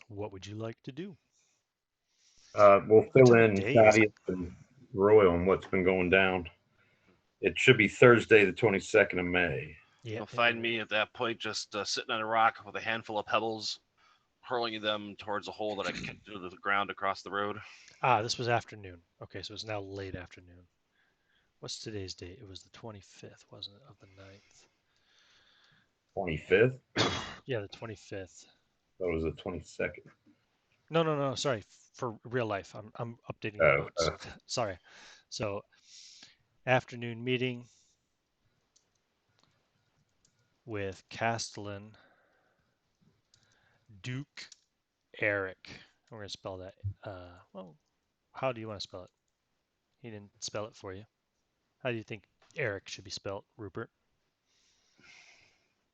What would you like to do? We'll What fill time of in day is it? Thaddeus and Roy on what's been going down. It should be Thursday, the 22nd of May. Yeah. You'll find me at that point just sitting on a rock with a handful of pebbles, hurling them towards a hole that I kicked into the ground across the road. This was afternoon. Okay, so it's now late afternoon. What's today's date? It was the 25th, wasn't it, of the 25th? Yeah, the 25th. That was the 22nd. No. Sorry, for real life. I'm updating the notes. Sorry. So, afternoon meeting with Castellan, Duke, Eric. We're gonna spell that. Well, how do you want to spell it? He didn't spell it for you. How do you think Eric should be spelled, Rupert?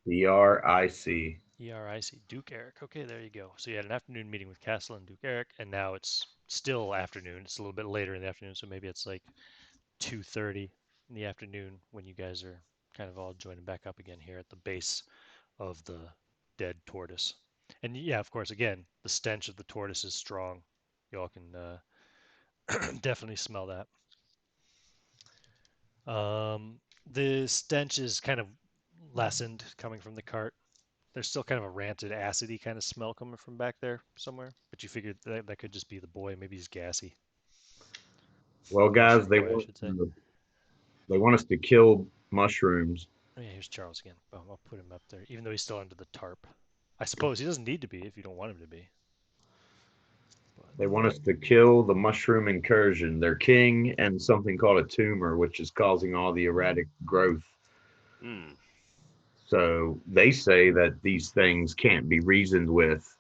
ERIC. ERIC. Duke Eric. Okay, there you go. So you had an afternoon meeting with Castellan, Duke Eric, and now it's still afternoon. It's a little bit later in the afternoon, so maybe it's like 2:30 in the afternoon when you guys are kind of all joining back up again here at the base of the dead tortoise. And yeah, of course, again, the stench of the tortoise is strong. Y'all can definitely smell that. The stench is kind of lessened coming from the cart. There's still kind of a rancid, acidy kind of smell coming from back there somewhere. But you figured that could just be the boy. Maybe he's gassy. Well, guys, Mushroom boy, I should say. They want us to kill mushrooms. Oh yeah, here's Charles again. I'll put him up there, even though he's still under the tarp. I suppose he doesn't need to be if you don't want him to be. But They want us to kill the mushroom incursion, their king, and something called a tumor, which is causing all the erratic growth. So they say that these things can't be reasoned with,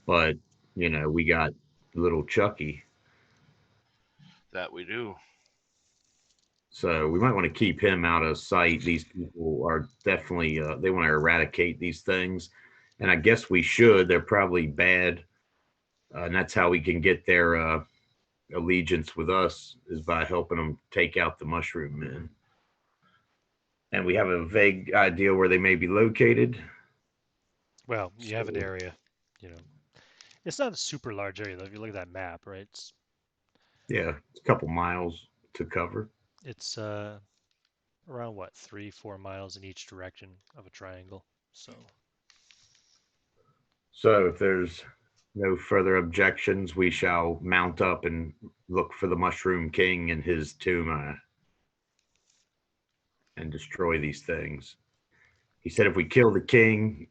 but, we got little Chucky. That we do. So we might want to keep him out of sight. These people are definitely they want to eradicate these things, and I guess we should. They're probably bad, and that's how we can get their allegiance with us is by helping them take out the Mushroom Men. And we have a vague idea where they may be located. Well, you have an So, area, you know. It's not a super large area though. If you look at that map, right? yeah, it's a couple miles to cover. It's around what 3-4 miles in each direction of a triangle. So if there's no further objections, we shall mount up and look for the Mushroom King and his tomb and destroy these things. He said if we kill the king,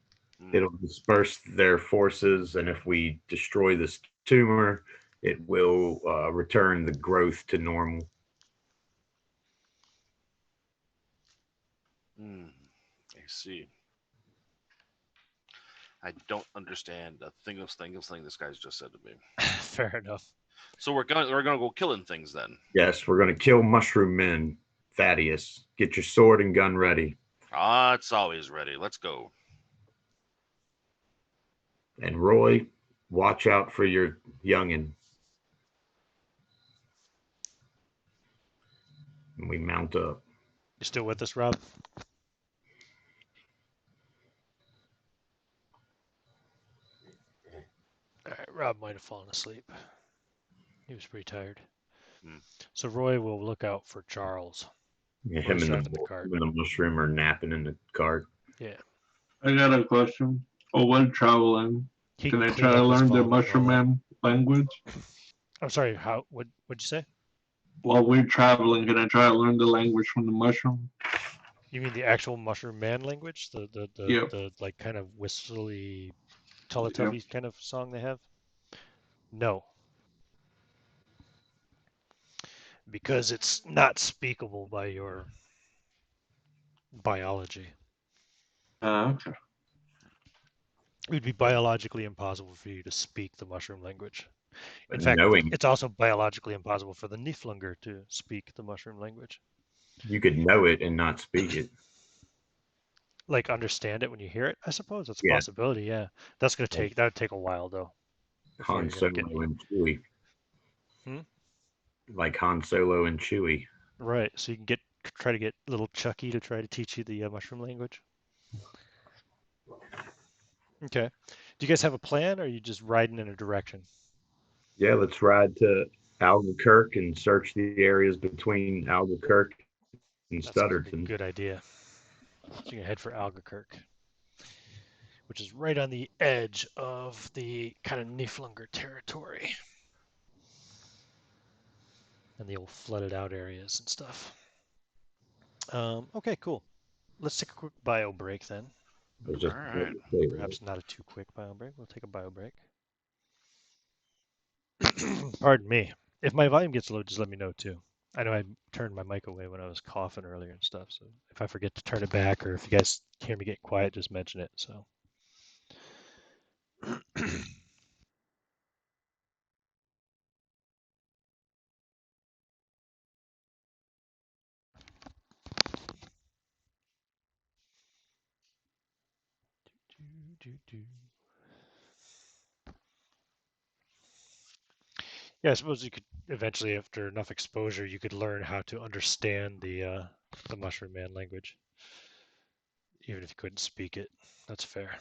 it'll disperse their forces, and if we destroy this tumor, it will return the growth to normal. I see. I don't understand a thing this guy's just said to me. Fair enough. So we're gonna go killing things then. Yes, we're going to kill Mushroom Men. Thaddeus, get your sword and gun ready. Ah, it's always ready. Let's go. And Roy, watch out for your youngin. And we mount up. You still with us, Rob? All right, Rob might have fallen asleep. He was pretty tired. So Roy will look out for Charles. Yeah, Roy's driving the cart. him and the mushroom are napping in the cart. Yeah. I got a question. Oh, when traveling, He can I clean try up to his learn the vomit and all Mushroom that. Man language? I'm sorry. What'd you say? While we're traveling, can I try to learn the language from the mushroom? You mean the actual Mushroom Man language? Yep. The like kind of whistly, Teletubby kind of song they have? No. Because it's not speakable by your biology. Okay. It would be biologically impossible for you to speak the mushroom language. In But fact, knowing it's also biologically impossible for the Niflungr to speak the mushroom language. you could know it and not speak it. Like understand it when you hear it, I suppose that's a Yeah. possibility. Yeah, that would take a while though. Before Han you're gonna get Solo and Chewie. Hmm? Like Han Solo and Chewie. Right. So you can try to get little Chucky to try to teach you the mushroom language. Okay. Do you guys have a plan, or are you just riding in a direction? Yeah, let's ride to Albuquerque and search the areas between Albuquerque and That sounds like a Stutterton. good idea. So you're gonna head for Albuquerque, which is right on the edge of the kind of Niflungr territory and the old flooded out areas and stuff. Okay, cool. Let's take a quick bio break then. Just All right. Perhaps not a too quick bio break. We'll take a bio break. Pardon me. If my volume gets low, just let me know too. I know I turned my mic away when I was coughing earlier and stuff. So if I forget to turn it back, or if you guys hear me get quiet, just mention it. So. Yeah, I suppose you could eventually, after enough exposure, you could learn how to understand the Mushroom Man language, even if you couldn't speak it. That's fair.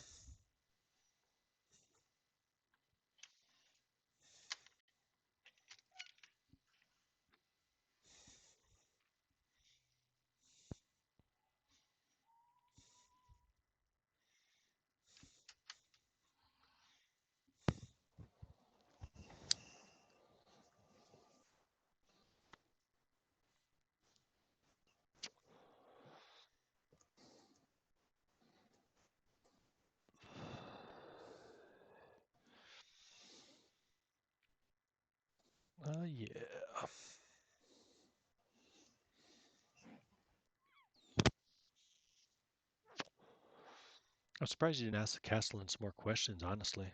Yeah. I'm surprised you didn't ask the Castellan some more questions, honestly.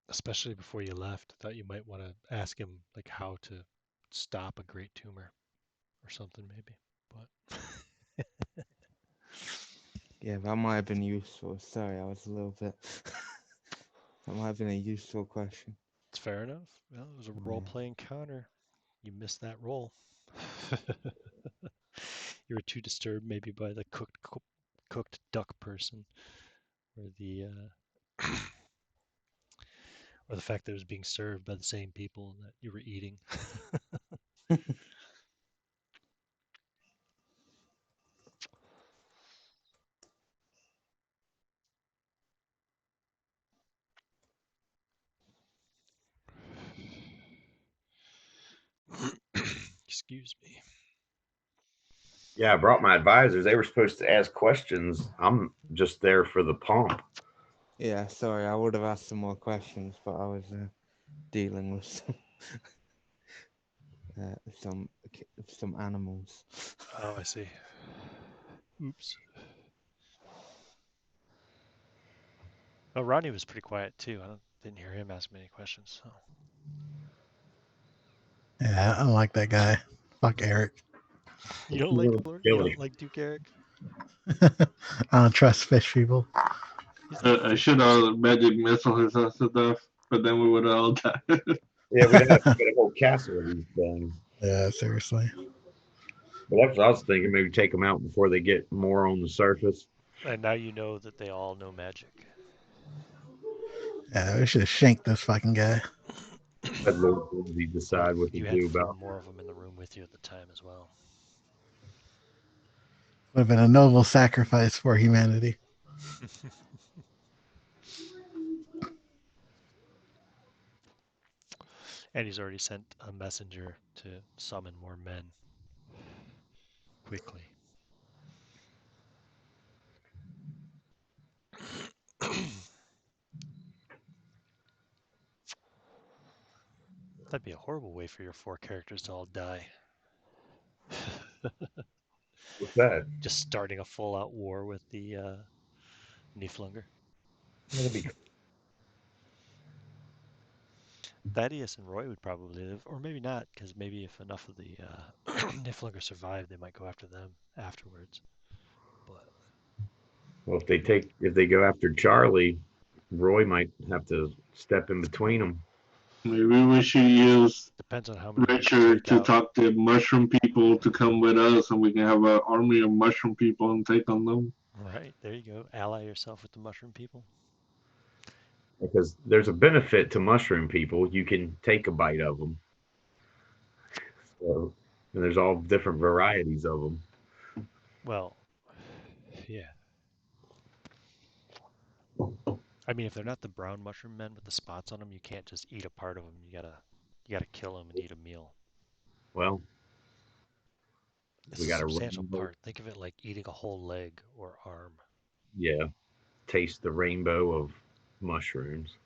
Especially Especially before you left, I thought you might want to ask him like how to stop a great tumor or something maybe. But Yeah, that might have been useful. Sorry, I was a little bit. That might have been a useful question. it's fair enough. Well, it was a role-playing counter. You missed that role. You were too disturbed maybe by the cooked duck person, or the or the fact that it was being served by the same people that you were eating. Excuse me. Yeah, I brought my advisors. They were supposed to ask questions. I'm just there for the pump. Yeah, sorry, I would have asked some more questions, but I was dealing with some animals. Oh, I see. Oops. Oh, Rodney was pretty quiet too. Didn't hear him ask many questions. So. Yeah, I don't like that guy. Fuck Eric. You don't He's like really Lord? You silly. don't like Duke Eric? I don't trust fish people. He's not a I fish should person. have magic missile his ass to death, but then we would have all died. Yeah, we'd have to get a whole castle of these things. Yeah, seriously. But that's what I was thinking. Maybe take them out before they get more on the surface. And now you know that they all know magic. Yeah, we should have shanked this fucking guy. Let Lord Lindsay decide what to You had do 4 about. more of them in the room with you at the time as well. Would have been a noble sacrifice for humanity. And he's already sent a messenger to summon more men quickly. That'd be a horrible way for your 4 characters to all die. What's that? Just starting a full-out war with the Niflungr. That'd be Thaddeus and Roy would probably live, or maybe not, because maybe if enough of the Niflungr survive, they might go after them afterwards. But well. If they go after Charlie, Roy might have to step in between them. Maybe we should use depends on how many you can Richard take to out. talk to mushroom people to come with us, and we can have an army of mushroom people and take on them. Right, there you go. Ally yourself with the mushroom people. Because there's a benefit to mushroom people. You can take a bite of them. So, and there's all different varieties of them. Well, yeah. I mean, if they're not the brown mushroom men with the spots on them, you can't just eat a part of them. You gotta kill them and eat a meal. Well, It's we a got to substantial rainbow. part. Think of it like eating a whole leg or arm. Yeah, taste the rainbow of mushrooms.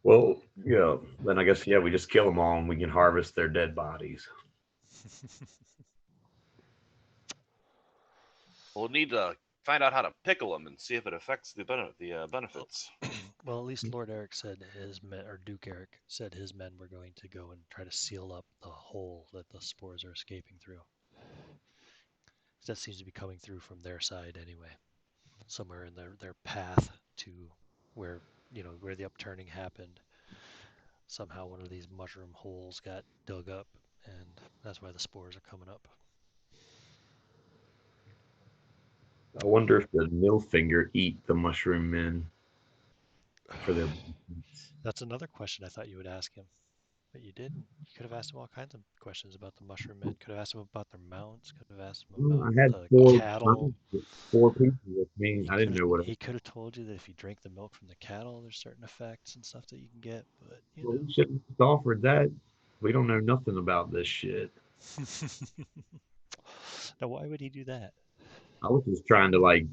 Well, yeah. Then I guess we just kill them all and we can harvest their dead bodies. We'll need to find out how to pickle them and see if it affects the benefits. Well, at least Lord Eric said his men, or Duke Eric said his men were going to go and try to seal up the hole that the spores are escaping through. That seems to be coming through from their side anyway, somewhere in their path to where where the upturning happened. Somehow one of these mushroom holes got dug up, and that's why the spores are coming up. I wonder if the Niflungr eat the mushroom men for their. That's another question I thought you would ask him, but you didn't. You could have asked him all kinds of questions about the mushroom men. Could have asked him about their mounts. Could have asked him about I had the four cattle. four people with me. I didn't know what. He could have told you that if you drink the milk from the cattle, there's certain effects and stuff that you can get. But Well, we shouldn't have offered that. We don't know nothing about this shit. Now, why would he do that? I was just trying to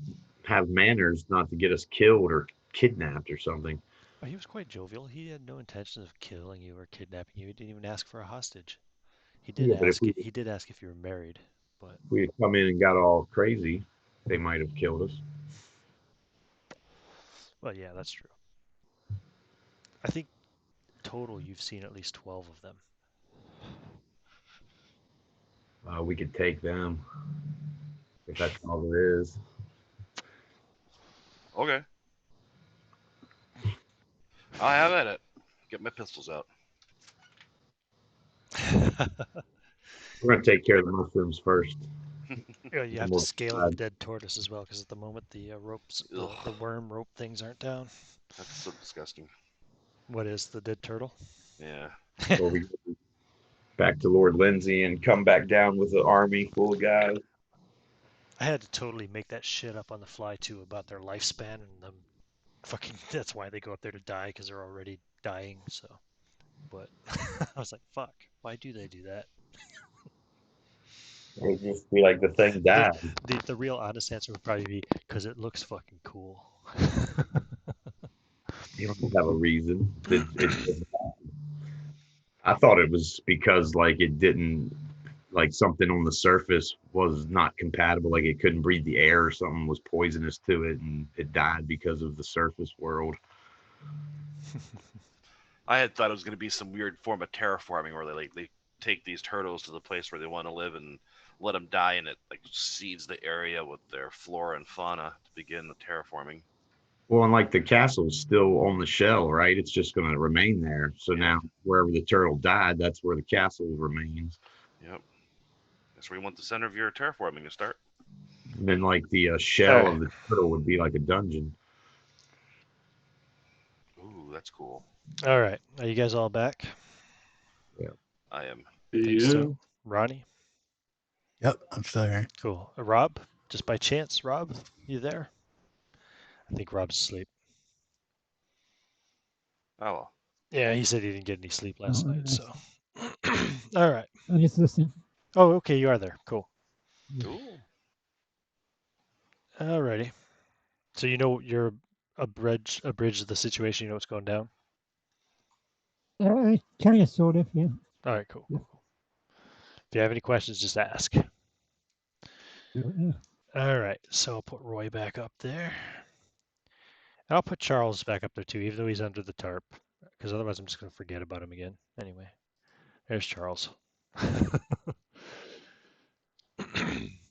have manners, not to get us killed or kidnapped or something. He was quite jovial. He had no intentions of killing you or kidnapping you. He didn't even ask for a hostage. He did Yeah, but ask. He did ask if you were married, but if we had come in and got all crazy, they might have killed us. well, yeah, that's true. I think total you've seen at least 12 of them. We could take them if that's all there is. Okay. I'll have at it. Get my pistols out. We're gonna take care of the mushrooms first. Yeah, you have to We'll scale decide. the dead tortoise as well, because at the moment the ropes, the Ugh. worm rope things aren't down. That's so disgusting. What is the dead turtle? Yeah. Before we go back to Lord Lindsay and come back down with an army full of guys. I had to totally make that shit up on the fly too about their lifespan and them fucking. That's why they go up there to die, because they're already dying. So, but I was like, fuck, why do they do that? It would just be like the thing died. The real honest answer would probably be because it looks fucking cool. You don't have a reason. I thought it was because like it didn't like something on the surface was not compatible, like it couldn't breathe the air or something was poisonous to it and it died because of the surface world. I had thought it was going to be some weird form of terraforming where they take these turtles to the place where they want to live and let them die, and it like seeds the area with their flora and fauna to begin the terraforming. Well, and like the castle's still on the shell, right? It's just going to remain there. So Yeah. now wherever the turtle died, that's where the castle remains. Yep. That's where you want the center of your terraforming to start. And then like the shell of the turtle would be like a dungeon. Ooh, that's cool. All right, are you guys all back? I am. Think Yeah. so. Ronnie? Yep, I'm still here. Cool. Rob? Just by chance, Rob? You there? I think Rob's asleep. Oh well. Yeah, he said he didn't get any sleep last Oh, night, nice. so. All right. I'm just listening. Oh, okay, you are there. Cool. Ooh. All righty. So you know you're a bridge of the situation. You know what's going down. Kind of, sort of, yeah. All right, cool. Yeah. If you have any questions, just ask. Yeah. All right, so I'll put Roy back up there. And I'll put Charles back up there too, even though he's under the tarp, because otherwise I'm just going to forget about him again. Anyway, there's Charles.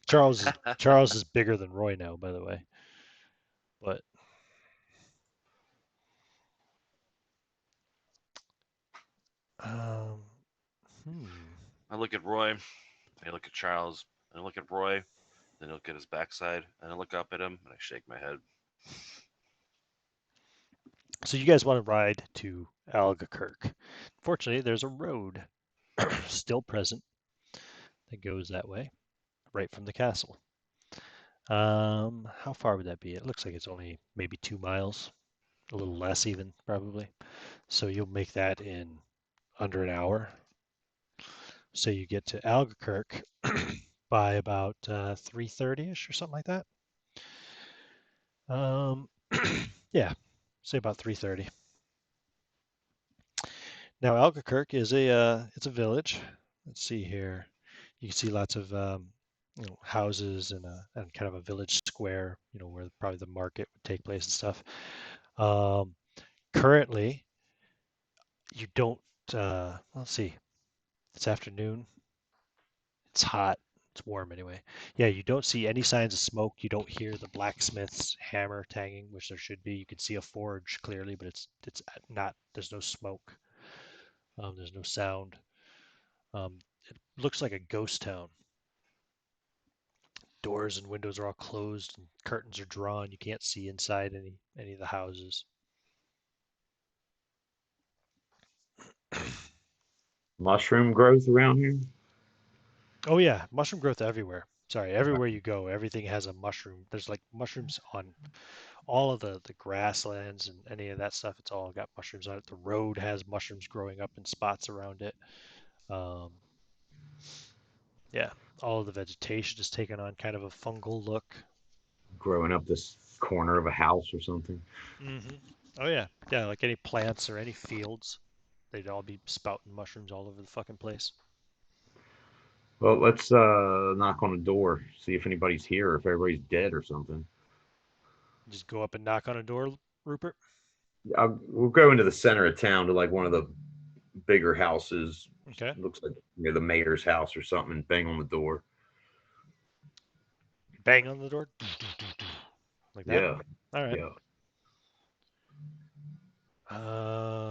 Charles is bigger than Roy now, by the way. But I look at Roy. I look at Charles. I look at Roy. Then I look at his backside. And I look up at him and I shake my head. So you guys want to ride to Albuquerque. Fortunately, there's a road still present that goes that way, right from the castle. How far would that be? It looks like it's only maybe 2 miles, a little less even, probably. So you'll make that in under an hour. So you get to Albuquerque by about 3:30ish or something like that. Yeah, say about 3:30. Now Albuquerque is it's a village. Let's see here. You can see lots of houses and kind of a village square, where probably the market would take place and stuff. Currently, you don't. Let's see. It's afternoon. It's hot. It's warm anyway. Yeah, you don't see any signs of smoke. You don't hear the blacksmith's hammer tanging, which there should be. You can see a forge clearly, but it's not. There's no smoke. There's no sound. It looks like a ghost town. Doors and windows are all closed and curtains are drawn. You can't see inside any of the houses. Mushroom growth around here? Oh yeah, mushroom growth everywhere. Sorry, everywhere you go, everything has a mushroom. There's like mushrooms on all of the grasslands and any of that stuff. It's all got mushrooms on it. The road has mushrooms growing up in spots around it. Um, yeah, all of the vegetation is taken on kind of a fungal look. Growing up this corner of a house or something. Mm-hmm. Oh yeah, yeah. Like any plants or any fields, they'd all be spouting mushrooms all over the fucking place. Well, let's knock on the door, see if anybody's here or if everybody's dead or something. Just go up and knock on a door, Rupert. We'll go into the center of town to like one of the bigger houses. Okay. Looks like the mayor's house or something, and bang on the door. Bang on the door. Like that? Yeah. All right. Yeah.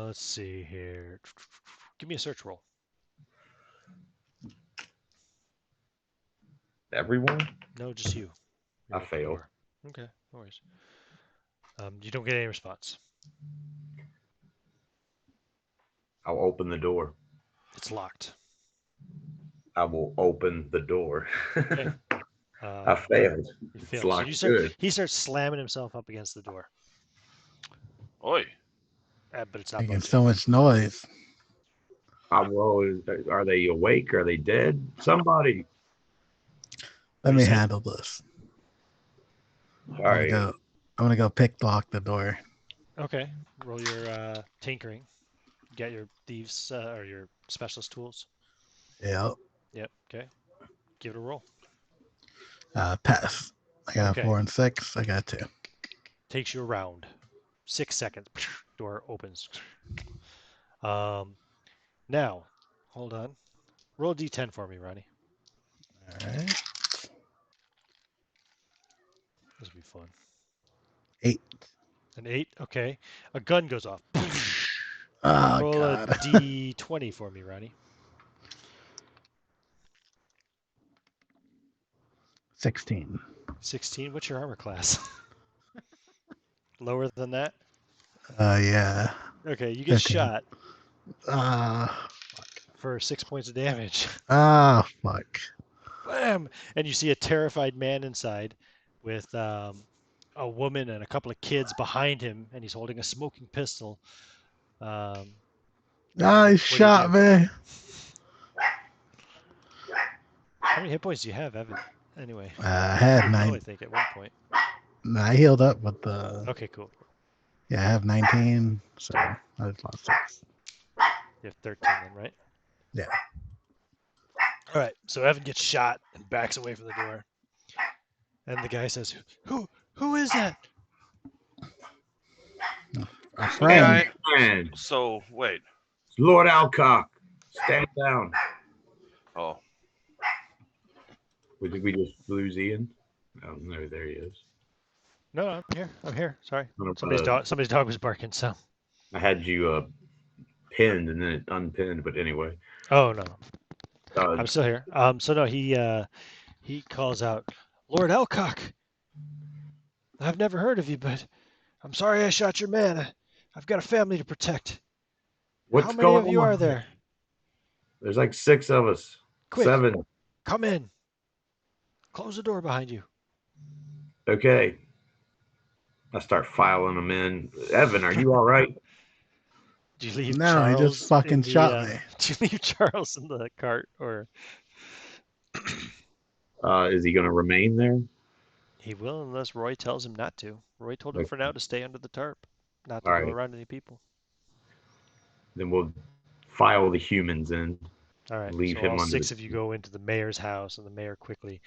Let's see here. Give me a search roll. Everyone? No, just you. I failed. Okay, no worries. You don't get any response. I'll open the door. It's locked. I will open the door. Okay. I failed. You It's failed. So locked good. he starts slamming himself up against the door. Oi. But it's not Making budging. so much noise. Are they awake? Are they dead? Somebody. Let you me say? handle this. All I'm right. gonna go pick lock the door. Okay. Roll your tinkering. Get your thieves or your specialist tools. Yep. Yep. Okay. Give it a roll. Pass. I got Okay. 4 and 6. I got 2. Takes you around 6 seconds. Door opens. Now, hold on. Roll a d10 for me, Ronnie. All right. This will be fun. 8. An 8. Okay. A gun goes off. Oh Roll God. a d20 for me, Ronnie. 16. 16. What's your armor class? Lower than that? Yeah. Okay, you get 15. shot Ah. for 6 points of damage. Fuck. Blam! And you see a terrified man inside with a woman and a couple of kids behind him, and he's holding a smoking pistol. He What do you shot do? me. How many hit points do you have, Evan? Anyway, I had I 9. think at one point. I healed up with the. Okay, cool. Yeah, I have 19, so I just lost 6. You have 13 then, right? Yeah. All right. So Evan gets shot and backs away from the door. And the guy says, "Who is that?" A So, friend. Man, so wait. it's Lord Alcock. Stand down. Oh, Did we just lose Ian? Oh no, there he is. No, I'm here. I'm here. Sorry. No, Somebody's dog was barking. So. I had you pinned and then it unpinned, but anyway. Oh no, Uh, I'm still here. So no, he calls out, "Lord Elcock, I've never heard of you, but I'm sorry I shot your man. I've got a family to protect. what's How many going of you on? are there? There's like 6 of us. Quick, 7. come in. Close the door behind you." Okay. I start filing them in. Evan, are you all right? Do you leave No, Charles he just fucking in the, shot me. Do you leave Charles in the cart, or Is he going to remain there? he will unless Roy tells him not to? Roy told him Okay. for now to stay under the tarp, not to All go right. around any people. Then we'll file the humans in. All right. Leave So him all under 6 the- of you go into the mayor's house, and the mayor quickly,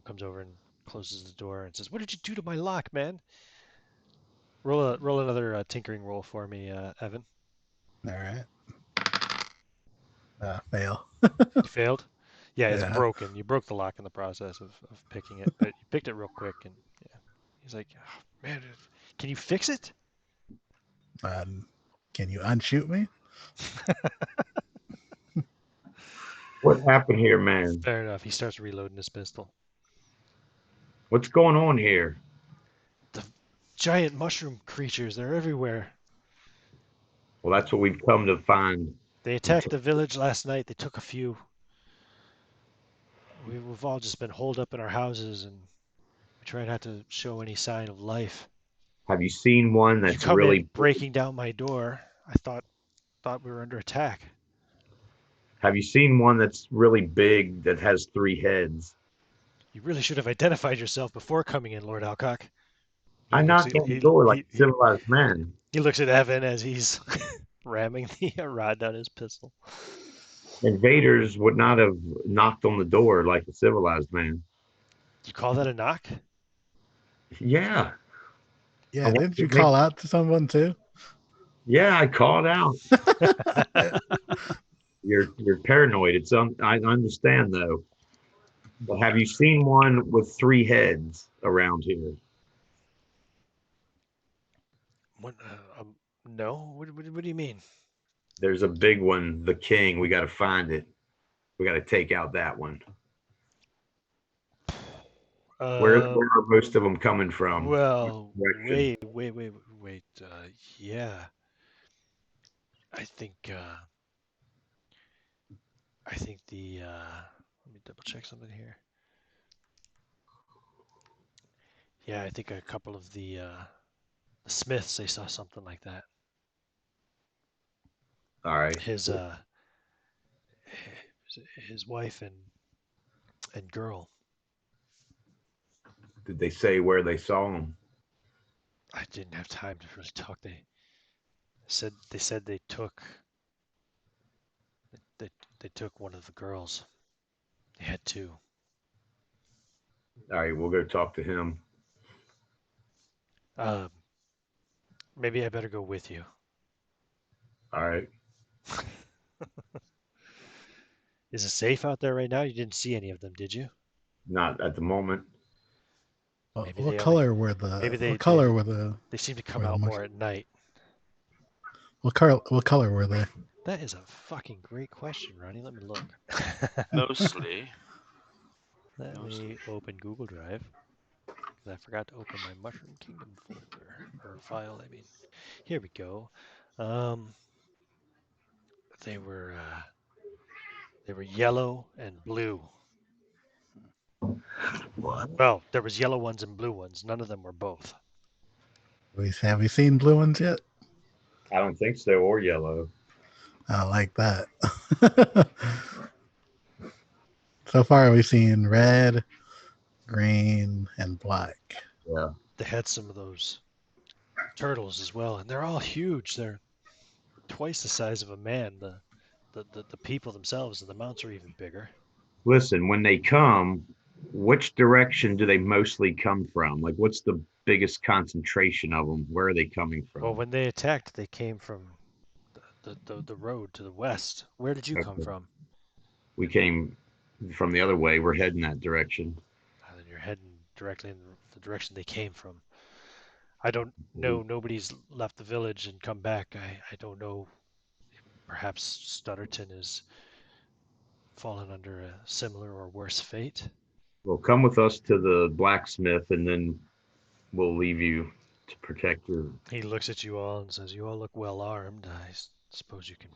comes over and closes the door and says, "What did you do to my lock, man?" Roll another tinkering roll for me, Evan. All right. Fail. You failed. Yeah, it's Yeah. broken. You broke the lock in the process of picking it, but you picked it real quick. And yeah, he's like, "Oh, man, can you fix it?" Can you unshoot me? What happened here, man? Fair enough. He starts reloading his pistol. What's going on here? The giant mushroom creatures, they're everywhere. Well, that's what we've come to find. They attacked the village last night. They took a few. We've all just been holed up in our houses, and we try not to show any sign of life. Have you seen one You that's come really in breaking down my door. I thought we were under attack. Have you seen one that's really big that has 3 heads? You really should have identified yourself before coming in, Lord Alcock. I knocked on the door like a civilized man. He looks at Evan as he's ramming the rod down his pistol. Invaders would not have knocked on the door like a civilized man. You call that a knock? Yeah. Yeah, didn't you call out to someone too? Yeah, I called out. You're paranoid. I understand though. But have you seen one with 3 heads around here? What, no. What do you mean? There's a big one, the king. We got to find it. We got to take out that one. Where are most of them coming from? Well, Direction. wait. Yeah, I think the let me double check something here. Yeah, I think a couple of the Smiths, they saw something like that. All right. His his wife and girl. Did they say where they saw him? I didn't have time to really talk. They said they took they took one of the girls. They had two. All right, we'll go talk to him. Maybe I better go with you. All right. Is it safe out there right now? You didn't see any of them, did you? Not at the moment. Maybe What they color were the? maybe What color were the? they seem to come were the out mush- more at night. What color were they? That is a fucking great question, Ronnie. Let me look. Mostly. Let me open Google Drive because I forgot to open my Mushroom Kingdom folder or file. I mean, here we go. They were yellow and blue. What? Well, there was yellow ones and blue ones. None of them were both. Have we seen blue ones yet? I don't think so, or yellow. I like that. So far, we've seen red, green, and black. Yeah. They had some of those turtles as well, and they're all huge. They're twice the size of a man. The people themselves and the mounts are even bigger. Listen, when they come, which direction do they mostly come from? Like, what's the biggest concentration of them? Where are they coming from? Well, when they attacked, they came from the road to the west. Where did you come from? We came from the other way. We're heading that direction. Then you're heading directly in the direction they came from. I don't know. Nobody's left the village and come back. I don't know. Perhaps Stutterton is fallen under a similar or worse fate. Well, come with us to the blacksmith, and then we'll leave you to protect your. He looks at you all and says, "You all look well armed. I suppose you can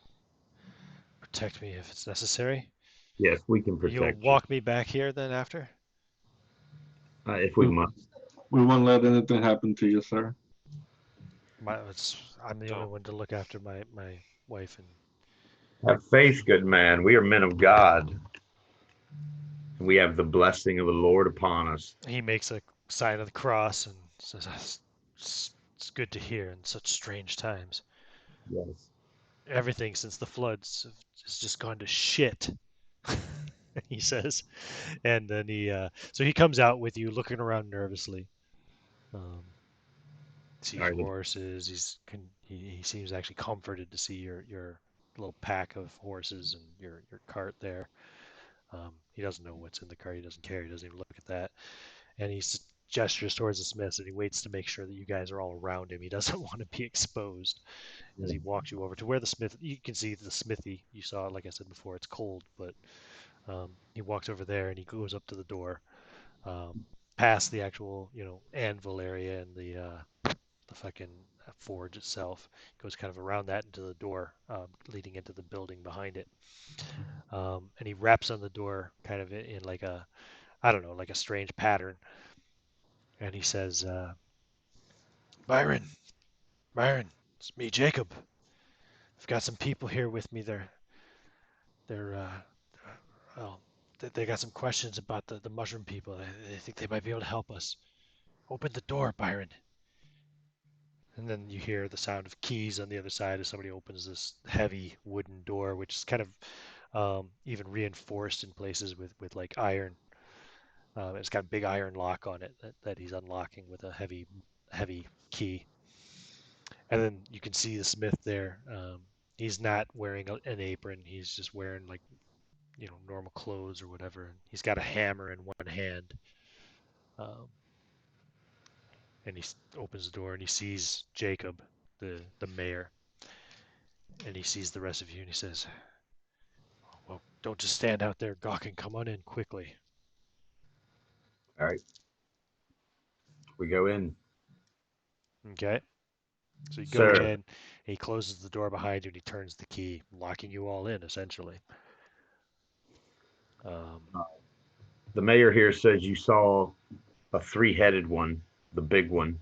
protect me if it's necessary." Yes, we can You'll protect walk me back here then after? you if we must. We won't let anything happen to you, sir. I'm the only one to look after my wife and Have faith, good man. We are men of God, and we have the blessing of the Lord upon us. he makes a sign of the cross and says, it's good to hear in such strange times. Yes. Everything since the floods has just gone to shit," he says. And then so he comes out with you looking around nervously. Sees All right. your horses. He seems actually comforted to see your little pack of horses and your cart there. He doesn't know what's in the cart. He doesn't care. He doesn't even look at that. And he gestures towards the smiths and he waits to make sure that you guys are all around him. He doesn't want to be exposed as he walks you over to where the smith. You can see the smithy. You saw it, like I said before. It's cold, but he walks over there and he goes up to the door, past the actual anvil area and the fucking forge itself. Goes kind of around that into the door leading into the building behind it. And he raps on the door kind of in like a, I don't know, like a strange pattern. And he says, Byron, it's me, Jacob. I've got some people here with me. They're well, they got some questions about the mushroom people. They think they might be able to help us. Open the door, Byron. And then you hear the sound of keys on the other side as somebody opens this heavy wooden door, which is kind of even reinforced in places with like iron. It's got a big iron lock on it that he's unlocking with a heavy key. And then you can see the smith there. He's not wearing an apron. He's just wearing like normal clothes or whatever. And he's got a hammer in one hand. And he opens the door and he sees Jacob, the mayor, and he sees the rest of you and he says, "Well, don't just stand out there gawking. Come on in quickly." All right. We go in. Okay. So you go Sir, in, and he closes the door behind you and he turns the key, locking you all in essentially. the mayor here says you saw a three-headed one, the big one.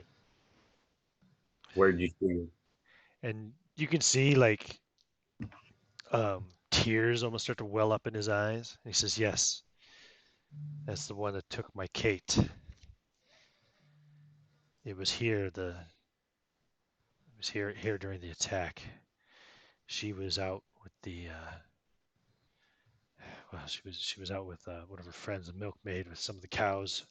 Where did you see it? And you can see like tears almost start to well up in his eyes. And he says, "Yes, that's the one that took my Kate. It was here during the attack. She was out with the she was out with one of her friends, a milkmaid, with some of the cows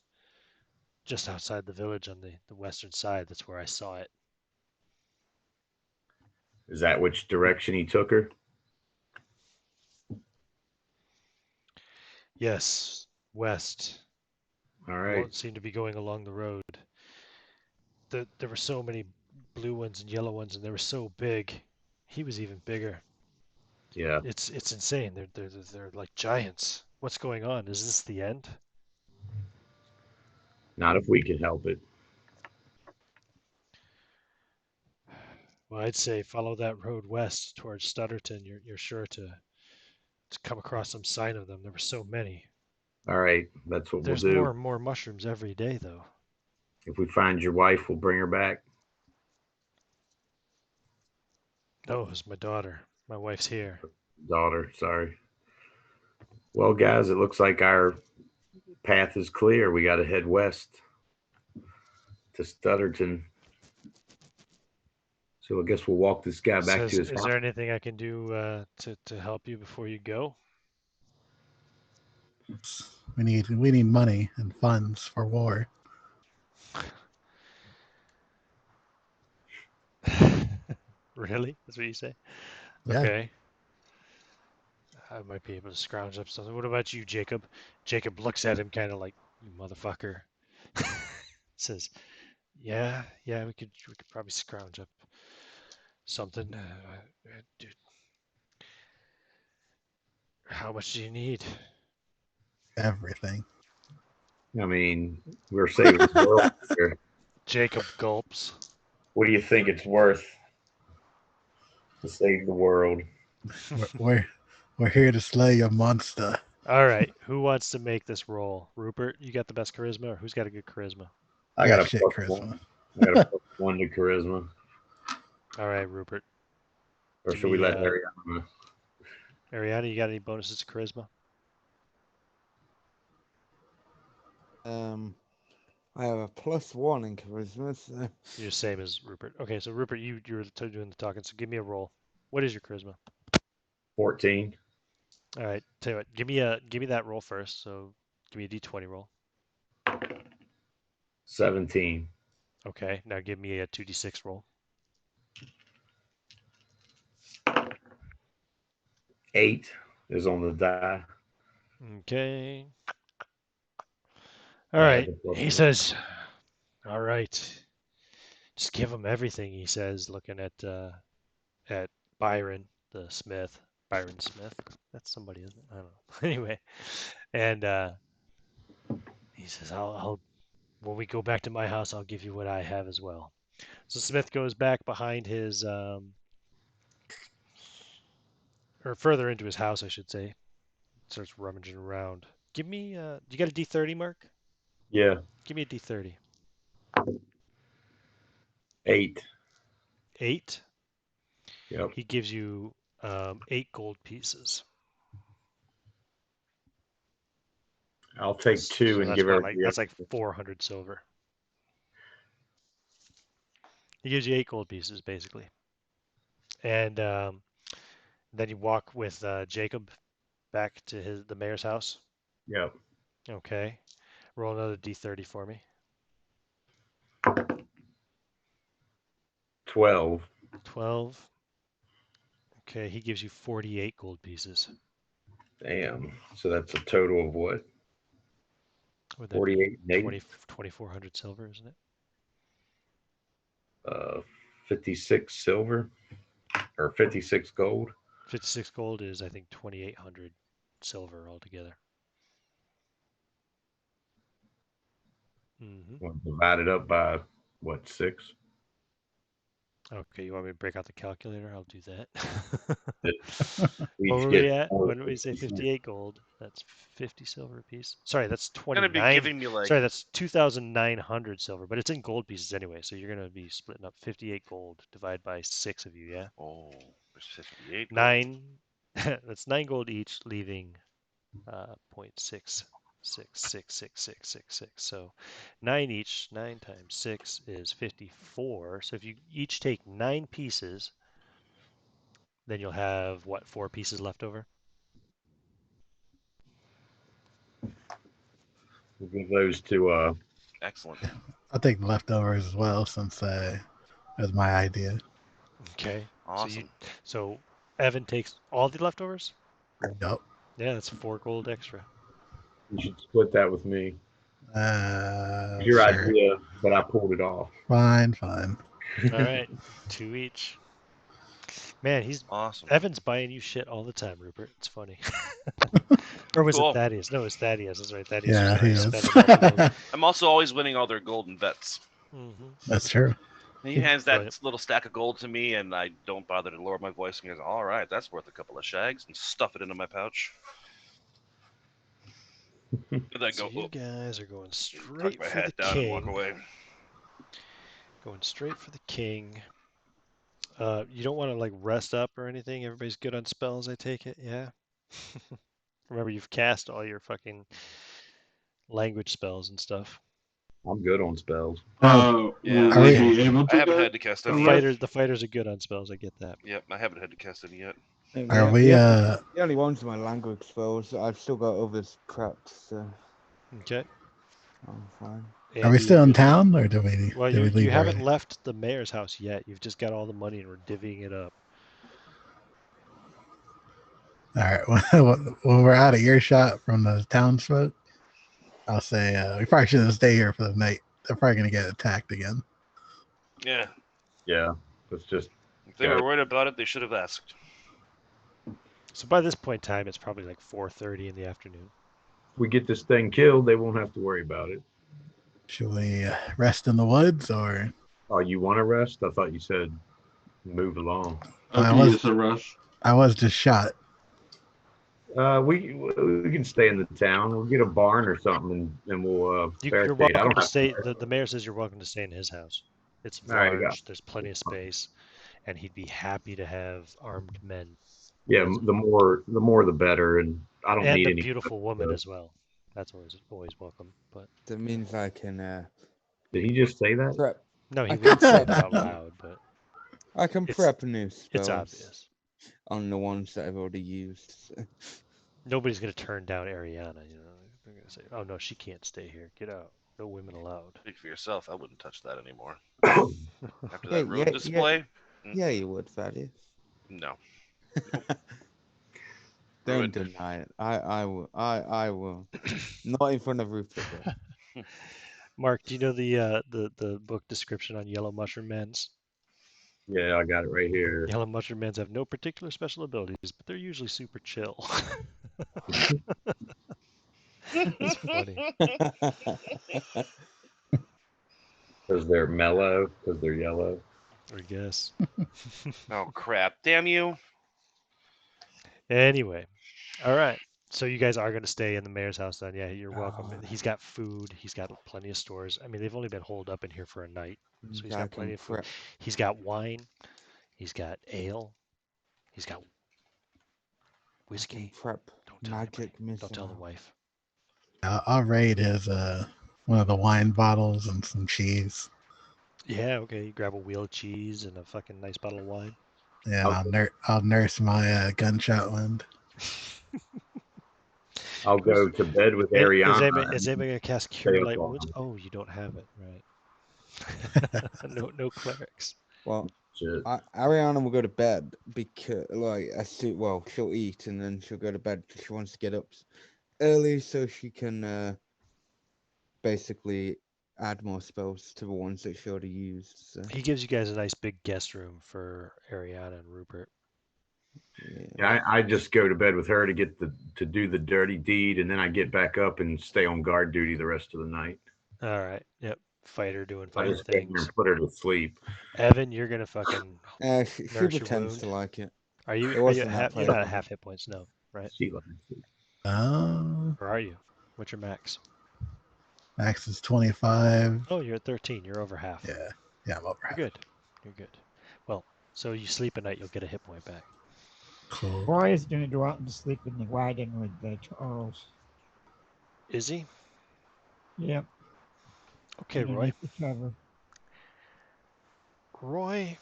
just outside the village on the western side. That's where I saw it." Is that which direction he took her? "Yes, west. All right. Seemed to be going along the road. There were so many blue ones and yellow ones, and they were so big. He was even bigger. Yeah. It's insane. They're like giants. What's going on? Is this the end?" Not if we can help it. "Well, I'd say follow that road west towards Stutterton. You're sure to come across some sign of them. There were so many. All right. That's what we'll There's more do. and more mushrooms every day, though." If we find your wife, we'll bring her back. "No, it's my daughter. My wife's here." Daughter, sorry. Well, guys, it looks like our path is clear. We got to head west to Stutterton. So I guess we'll walk this guy back to Says, his "Is house. there anything I can do to help you before you go?" We need money and funds for war. Really? That's what you say? Yeah. Okay. I might be able to scrounge up something. What about you, Jacob? Jacob looks at him kind of like, "You motherfucker." Says, "Yeah, we could probably scrounge up something. Dude, how much do you need?" Everything. I mean, we're saving the world here. Jacob gulps. What do you think it's worth to save the world? We're here to slay a monster. All right, who wants to make this roll? Rupert, you got the best charisma, or who's got a good charisma? I I got got a shit plus charisma. one. I got a plus one to charisma. All right, Rupert. Or Give should we me, let Ariana? Ariana, you got any bonuses to charisma? I have a +1 in charisma, so You're the same as Rupert. Okay, so Rupert, you're doing the talking. So give me a roll. What is your charisma? 14. All right, tell you what. Give me that roll first. So give me a d20 roll. 17. Okay, now give me a 2d6 roll. 8 is on the die. Okay. All I had right. the plus He one. says, "All right, just give him everything." He says, looking at Byron the Smith. Byron Smith. That's somebody, isn't it? I don't know. Anyway, and he says, I'll when we go back to my house, I'll give you what I have as well." So Smith goes back behind his, or further into his house, I should say. Starts rummaging around. Give me, you got a D30, Mark? Yeah. Give me a D30. 8. 8. Yep. He gives you 8 gold pieces. I'll take 2 So and that's give what, everybody. that's like 400 silver. He gives you 8 gold pieces, basically. And then you walk with Jacob back to the mayor's house. Yep. Okay. Roll another d30 for me. 12. 12. Okay, he gives you 48 gold pieces. Damn. So that's a total of what? Would that be 48 and 20, 8? 2,400 silver, isn't it? 56 silver or 56 gold. 56 gold is, I think, 2,800 silver altogether. Well, divided up by what, 6? Okay, you want me to break out the calculator? I'll do that. We What each were get we at? 4 When did we say 56. 58 gold? That's 50 silver apiece. Sorry, that's Gonna be 29. giving me like Sorry, that's 2,900 silver, but it's in gold pieces anyway, so you're going to be splitting up 58 gold divided by 6 of you, yeah? oh, there's 58 gold. 9. That's 9 gold each, leaving 0.66666666. So 9 each. 9 times 6 is 54. So if you each take 9 pieces, then you'll have what, 4 pieces left over? We'll give those to Excellent. I'll take the leftovers as well since it was my idea. Okay. Awesome. So Evan takes all the leftovers? Yep. Yeah, that's 4 gold extra. you should split that with me. Your Sure. idea, but I pulled it off. Fine. All right, 2 each. Man, Awesome. Evan's buying you shit all the time, Rupert. It's funny. Or was Cool. it Thaddeus? No, it was Thaddeus. That's right. Thaddeus Yeah, was he always is. spending all the gold. I'm also always winning all their golden bets. That's true. And he hands that Brilliant. little stack of gold to me, and I don't bother to lower my voice. And he goes, "All right, that's worth a couple of shags," and stuff it into my pouch. And then So go, you "Oh," guys are going tuck straight my for the hat down and walk king. away. Going straight for the king. You don't want to like rest up or anything. Everybody's good on spells, I take it. Yeah. Remember, you've cast all your fucking language spells and stuff. I'm good on spells. Yeah, Will Are we we- be able I to haven't get had to cast The any Unless- yet. fighters are good on spells. I get that. Yep, I haven't had to cast any yet. Are we? The only ones my language spells. I've still got others prepped, so Okay. I'm fine. Are we Andy, still you're in good on- town, or did we? Well, did we you leave haven't already? left the mayor's house yet. You've just got all the money and we're divvying it up. All right. When we're out of earshot from the townsfolk, I'll say we probably shouldn't stay here for the night. They're probably gonna get attacked again. Yeah, Yeah. Let's just if they Yeah. were worried about it, they should have asked. So by this point in time, it's probably like 4:30 in the afternoon. if we get this thing killed, they won't have to worry about it. Should we rest in the woods, or Oh, you want to rest? I thought you said move along. I I was- use a rush? I was just shot? We can stay in the town. We'll get a barn or something, and we'll You're barricade. I welcome don't to have stay. The mayor says you're welcome to stay in his house. It's All right, large. yeah. There's plenty of space, and he'd be happy to have armed men Yeah, the more the better, and I don't and need a any. beautiful woman as well. That's always welcome. But That means I can Did he just say that? prep. no, he I wouldn't say can't- that out loud. But I can It's- prep new spells it's obvious. on the ones that I've already used. Nobody's gonna turn down Ariana. You know, they're gonna say, "Oh no, she can't stay here. Get out. No women allowed." Speak for yourself. I wouldn't touch that anymore. After that Yeah, room yeah, display, Yeah, you would, Thaddeus. no. Don't Ruined. deny it. I will. I will. Not in front of Rupert. though. Mark, do you know the book description on yellow mushroom mens? Yeah, I got it right here. Yellow mushroom mens have no particular special abilities, but they're usually super chill. It's funny. Because they're mellow. Because they're yellow. I guess. Oh crap! Damn you! Anyway, all right. So you guys are going to stay in the mayor's house then? Yeah, you're welcome. He's got food. He's got plenty of stores. I mean, they've only been holed up in here for a night, so he's I got plenty can of food. prep. He's got wine. He's got ale. He's got I can whiskey. prep Don't tell magic anybody. Don't tell the missile. wife. I'll raid his one of the wine bottles and some cheese. Yeah, okay. You grab a wheel of cheese and a fucking nice bottle of wine. Yeah, and Okay. I'll nurse my gunshot wound. I'll go to bed with Is Ariana. anybody gonna cast stay Cure up Light all Wounds? night. Oh, you don't have it, right? No clerics. Well, Shit. Ariana will go to bed because, well, she'll eat and then she'll go to bed because she wants to get up early so she can basically add more spells to the ones that she already used. So He gives you guys a nice big guest room for Ariana and Rupert. Yeah, I just go to bed with her to do the dirty deed, and then I get back up and stay on guard duty the rest of the night. All right. Yep. Fighter doing I fighter just stay there things. and put her to sleep. Evan, you're gonna fucking she nurse your pretends wound. to like it. Are It you? Are you wasn't at that half? You're not at pleasant. half hit points, no, right? She loves it. Or are you? What's your max? Max is 25. Oh, you're at 13. You're over half. Yeah, I'm over. You're good. You're good. Well, so you sleep at night, you'll get a hit point back. Cool. Roy is going to go out and sleep in the wagon with Charles. Is he? Yep. Okay, Roy. The cover. Roy.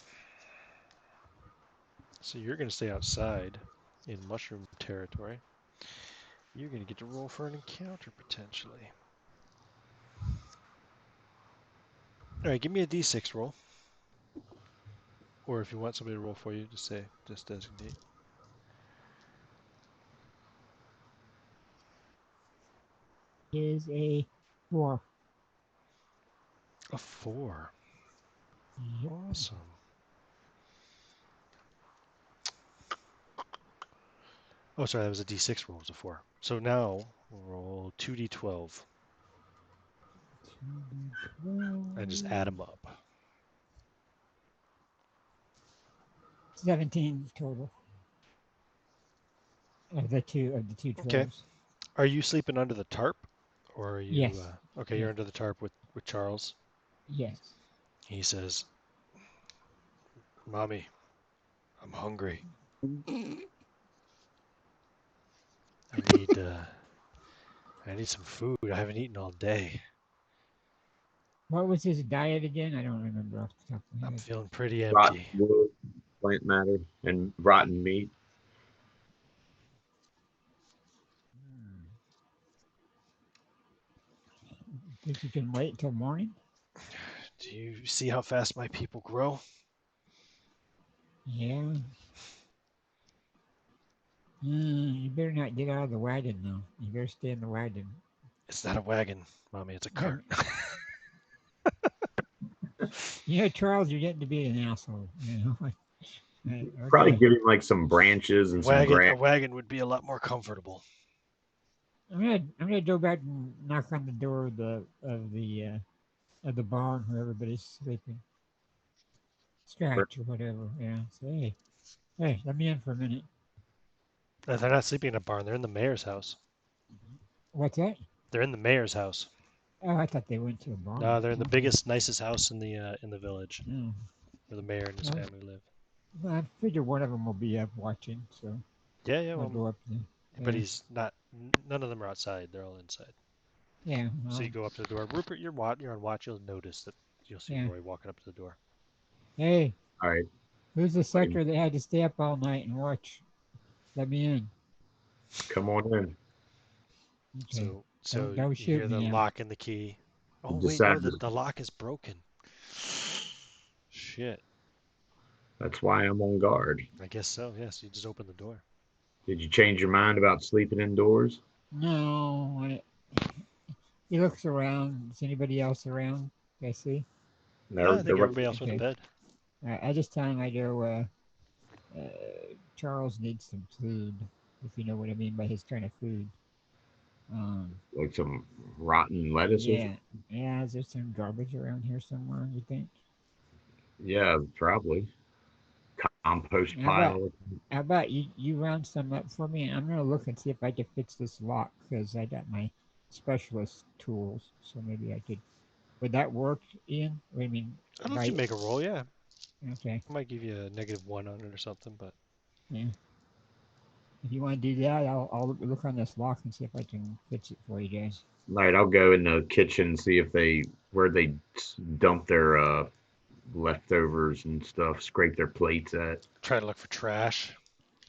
So you're going to stay outside in mushroom territory. You're going to get to roll for an encounter potentially. All right, give me a d6 roll. Or if you want somebody to roll for you, just designate. Is a 4. A 4. Yep. Awesome. Oh, sorry, that was a d6 roll. It was a 4. So now roll 2d12 and just add them up. 17 total. Of the two 12s. Okay. Are you sleeping under the tarp, or are you? Yes. Okay, Yeah. you're under the tarp with Charles. Yes. He says, "Mommy, I'm hungry. I need some food. I haven't eaten all day. What was his diet again? I don't remember off the top of my I'm head. feeling pretty Rotten empty." wood, plant matter, and rotten meat. Think you can wait till morning? Do you see how fast my people grow? Yeah. You better not get out of the wagon, though. You better stay in the wagon. It's not a wagon, Mommy. It's a cart. Charles, you're getting to be an asshole. Okay. Probably give him like some branches and some A grass. wagon would be a lot more comfortable. I'm gonna go back and knock on the door of the barn where everybody's sleeping. Scratch or whatever. Yeah. Say, hey, let me in for a minute. They're not sleeping in a barn. They're in the mayor's house. What's that? They're in the mayor's house. Oh, I thought they went to a barn. No, they're in the biggest, nicest house in the village, Oh. where the mayor and his family live. Well, I figure one of them will be up watching, so Yeah. I'll go up there. But he's not. None of them are outside. They're all inside. Yeah. So you go up to the door. Rupert, you're on watch. You'll notice that you'll see Roy walking up to the door. Hey. All right. Who's the sucker that had to stay up all night and watch? Let me in. Come on in. Okay. So don't you shoot hear the lock and the key. Oh wait, no, the lock is broken. Shit. That's why I'm on guard. I guess so. Yes, you just open the door. Did you change your mind about sleeping indoors? No. He looks around. Is anybody else around? I see. No, I think everybody else went to bed. I just tell him I go, Charles needs some food, if you know what I mean by his kind of food. Like some rotten lettuce or something? Yeah, is there some garbage around here somewhere, you think? Yeah, probably. Compost pile. How about you round some up for me? I'm going to look and see if I can fix this lock, because I got my specialist tools, so maybe I could. Would that work, Ian? What do you mean? I'll let you make a roll, yeah. Okay. I might give you a -1 on it or something, but. Yeah. If you want to do that, I'll look on this lock and see if I can fix it for you guys. All right, I'll go in the kitchen and see if where they dump their leftovers and stuff, scrape their plates at. Try to look for trash.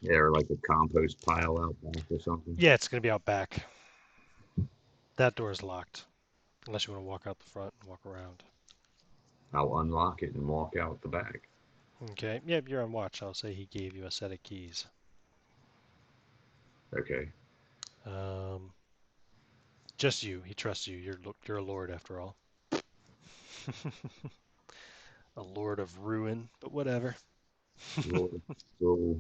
Yeah, or like a compost pile out back or something. Yeah, it's gonna be out back. That door is locked, unless you want to walk out the front and walk around. I'll unlock it and walk out the back. Okay. Yep, you're on watch. I'll say he gave you a set of keys. Okay. Just you. He trusts you. You're a lord after all. A lord of ruin, but whatever. Lord, so,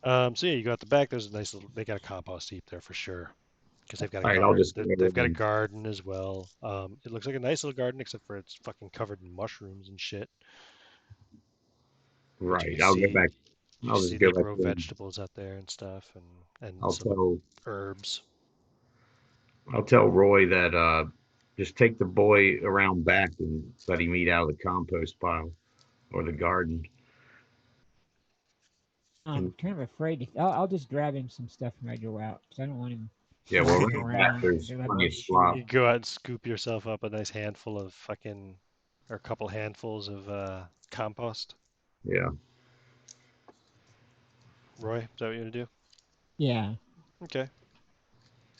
So yeah, you go out the back. There's a nice little. They got a compost heap there for sure, because they've got a all right, I'll garden. just go They've got a and, garden as well. It looks like a nice little garden, except for it's fucking covered in mushrooms and shit. But you right. can I'll go see, back. you I'll see just go they back grow in. vegetables out there and stuff, and I'll some tell herbs. I'll tell Roy that just take the boy around back and let him eat out of the compost pile or the garden. I'm And kind of afraid. I'll just grab him some stuff when I go out because I don't want him yeah, well, wandering right back around. there's They left plenty my of shoes. slop. You go out and scoop yourself up a nice handful of fucking, or a couple handfuls of compost. Yeah. Roy, is that what you're gonna do? Yeah. Okay.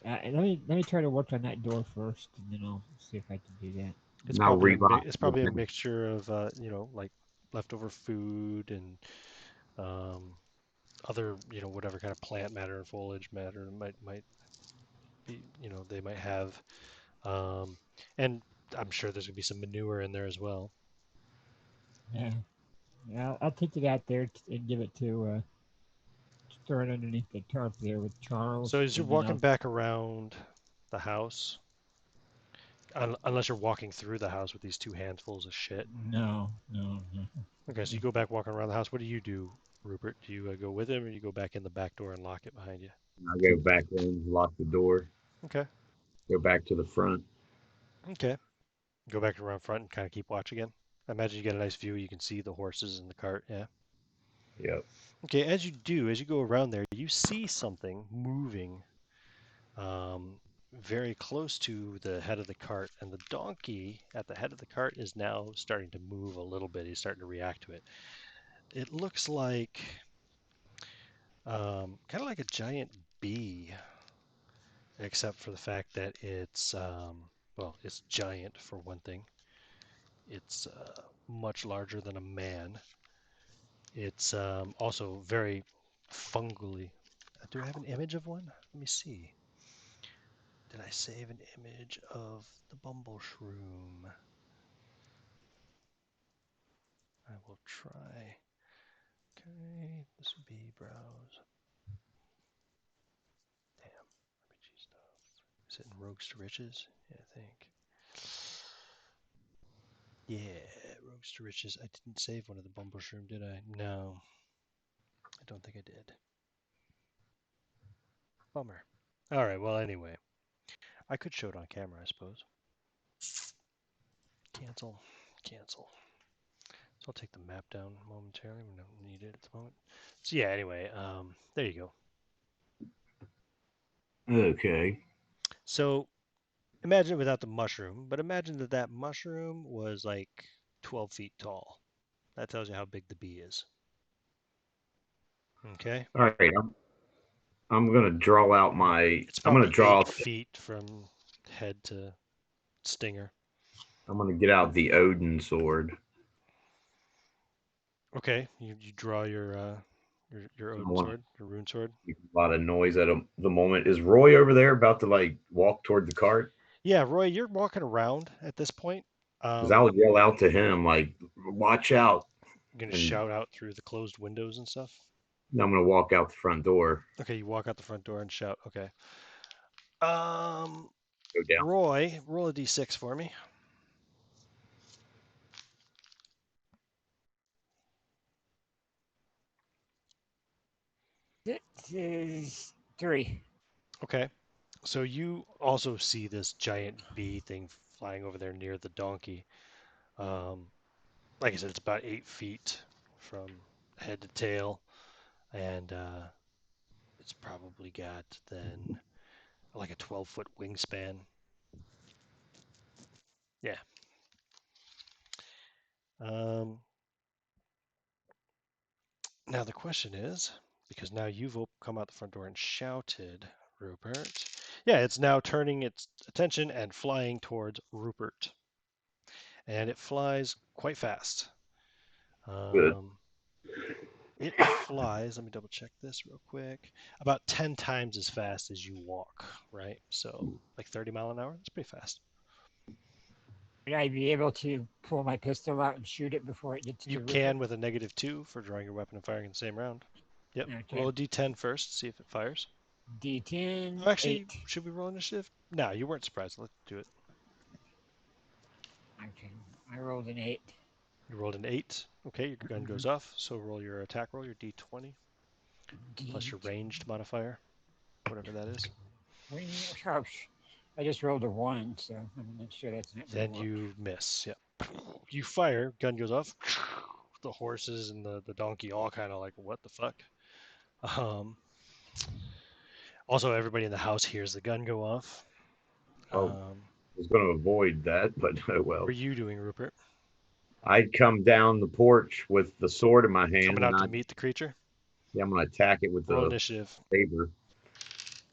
Let me try to work on that door first, and then I'll see if I can do that. It's And I'll probably relock it's the probably a back. mixture of like leftover food and um, other whatever kind of plant matter and foliage matter might be they might have, um, and I'm sure there's gonna be some manure in there as well. Yeah. Yeah, I'll take it out there and give it to throw it underneath the tarp there with Charles, So as you're and then walking I'll. back around the house, unless you're walking through the house with these two handfuls of shit. No, no, no. Okay, so you go back walking around the house. What do you do, Rupert? Do you go with him, or you go back in the back door and lock it behind you? I'll go back in, lock the door, Okay. go back to the front. Okay. Go back around front and kind of keep watch again. I imagine you get a nice view. You can see the horses in the cart. Yeah. Yep. Okay. As you go around there, you see something moving very close to the head of the cart, and the donkey at the head of the cart is now starting to move a little bit. He's starting to react to it. It looks like kind of like a giant bee, except for the fact that it's well, it's giant for one thing. It's much larger than a man. It's also very fungally. Do I have an image of one? Let me see. Did I save an image of the bumble shroom? I will try. Okay, this would be browse. Damn, RPG stuff. Is it in Rogues to Riches? Yeah, I think. Yeah, Rogues to Riches. I didn't save one of the bumble shroom, did I? No, I don't think I did. Bummer. All right. Well, anyway, I could show it on camera, I suppose. Cancel. Cancel. So I'll take the map down momentarily. We don't need it at the moment. So yeah, anyway, there you go. Okay. So imagine it without the mushroom, but imagine that that mushroom was like 12 feet tall. That tells you how big the bee is. Okay. All right. I'm gonna draw out my. It's I'm gonna probably draw. 8 feet from head to stinger. I'm gonna get out the Odin sword. Okay. You draw your I Odin want to sword, your rune sword. make a lot of noise at the moment. Is Roy over there about to like walk toward the cart? Yeah, Roy, you're walking around at this point. Because I'll yell out to him like, "Watch out!" You're gonna And shout out through the closed windows and stuff. I'm gonna walk out the front door. Okay, you walk out the front door and shout. Okay. Go down. Roy, roll a d6 for me. It is 3. Okay. So you also see this giant bee thing flying over there near the donkey. Um, like I said, it's about 8 feet from head to tail, and it's probably got then like a 12-foot wingspan. Yeah. Um, Now the question is, because now you've come out the front door and shouted, Rupert, Yeah, it's now turning its attention and flying towards Rupert. And it flies quite fast. Good. It flies, let me double check this real quick, about 10 times as fast as you walk, right? So like 30 mile an hour, that's pretty fast. Would I be able to pull my pistol out and shoot it before it gets You to can Rupert? with a -2 for drawing your weapon and firing in the same round. Yep. Okay. Roll a d10 first, see if it fires. D10, Oh, actually, 8. should we roll initiative? No, you weren't surprised. Let's do it. Okay, I rolled an 8. You rolled an 8. Okay, your gun goes off. So roll your attack roll, your d20, plus your ranged modifier, whatever that is. I just rolled a 1, so I'm not sure that's not going Then to work. you miss. Yep. You fire, gun goes off. The horses and the donkey all kind of like, what the fuck? Also, everybody in the house hears the gun go off. Oh, I was going to avoid that, but oh What well. were you doing, Rupert? I'd come down the porch with the sword in my hand, Coming and out to meet the creature? I'm going to attack it with Roll the initiative. saber.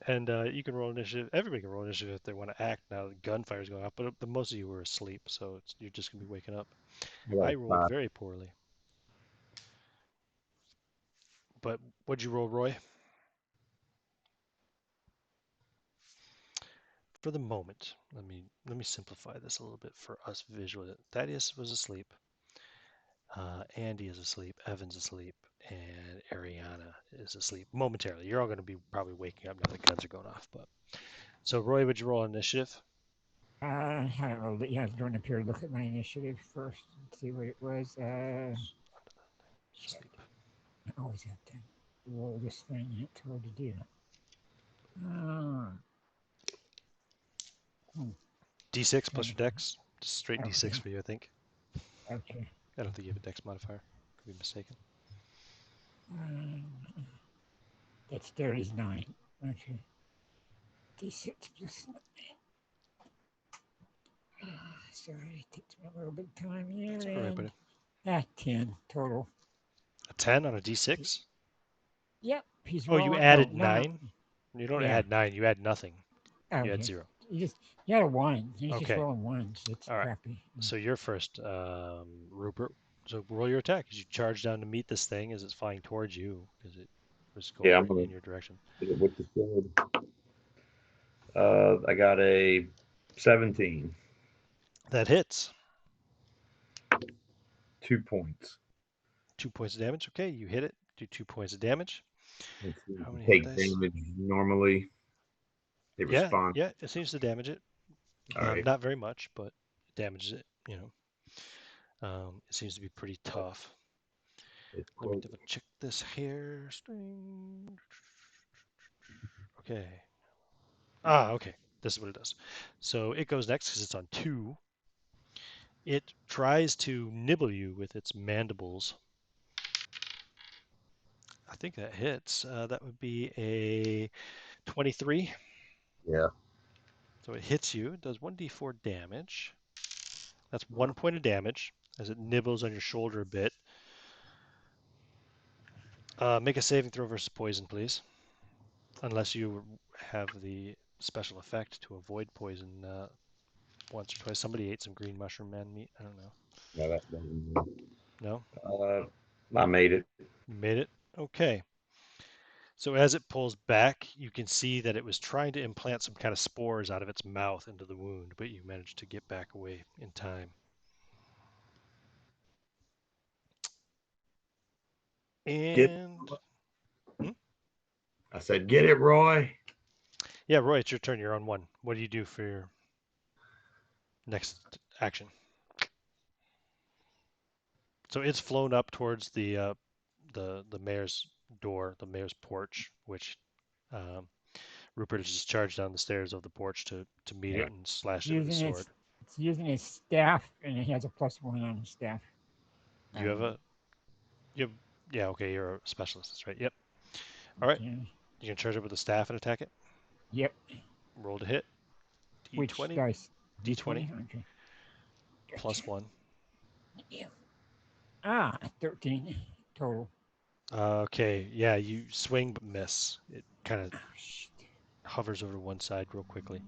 And you can roll initiative. Everybody can roll initiative if they want to act now. The gunfire's going off, but most of you were asleep, so you're just going to be waking up. I rolled very poorly. But what'd you roll, Roy? For the moment, let me simplify this a little bit for us visually. Thaddeus was asleep. Andy is asleep. Evan's asleep. And Ariana is asleep momentarily. You're all going to be probably waking up now. The guns are going off. But so, Roy, would you roll initiative? I don't know. Yeah, I was going up here to look at my initiative first and see what it was. Shit. I always have to roll this thing and it's hard to do. D6 plus your dex. Just straight D6 Okay. for you, I think. Okay. I don't think you have a dex modifier. Could be mistaken. That's 39. Okay. D6 plus 9. Sorry, it takes me a little bit of time here. That's all right, buddy. 10 total. A 10 on a D6? Yep. He's Oh, you rolling. added No, 9? You don't Yeah. add 9. You add nothing. You Okay. add 0. You got a 1. He's just Okay. rolling 1s. It's All right. crappy. So you're first, Rupert. So roll your attack as you charge down to meet this thing as it's flying towards you because it was going I'm right gonna in your direction. hit it with the sword. I got a 17. That hits. 2 points. 2 points of damage. Okay, you hit it. Do 2 points of damage. Let's see, How many hit take dice? damage normally. They respond. Yeah, it seems to damage it. All right. Not very much, but it damages it. It seems to be pretty tough. Let me double check this hair string. Okay. Okay. This is what it does. So it goes next because it's on 2. It tries to nibble you with its mandibles. I think that hits. That would be a 23. Yeah. So it hits you. It does 1d4 damage. That's 1 point of damage as it nibbles on your shoulder a bit. Make a saving throw versus poison, please. Unless you have the special effect to avoid poison once or twice. Somebody ate some green mushroom man meat. I don't know. Yeah, that doesn't. No? I made it. You made it? Okay. So as it pulls back, you can see that it was trying to implant some kind of spores out of its mouth into the wound, but you managed to get back away in time. And I said, get it, Roy. yeah, Roy, it's your turn. You're on 1. What do you do for your next action? So it's flown up towards the mayor's door, the mayor's porch, which Rupert has just charged down the stairs of the porch to meet it and slash it with his sword. It's using his staff, and it has a +1 on his staff. You have yeah, okay, you're a specialist, that's right. Yep. All right. You can charge it with a staff and attack it? Yep. Roll to hit. D20. Which dice? D20. Okay. +1. Yeah. 13 total. Okay, yeah, you swing but miss. It kind of hovers over to one side real quickly.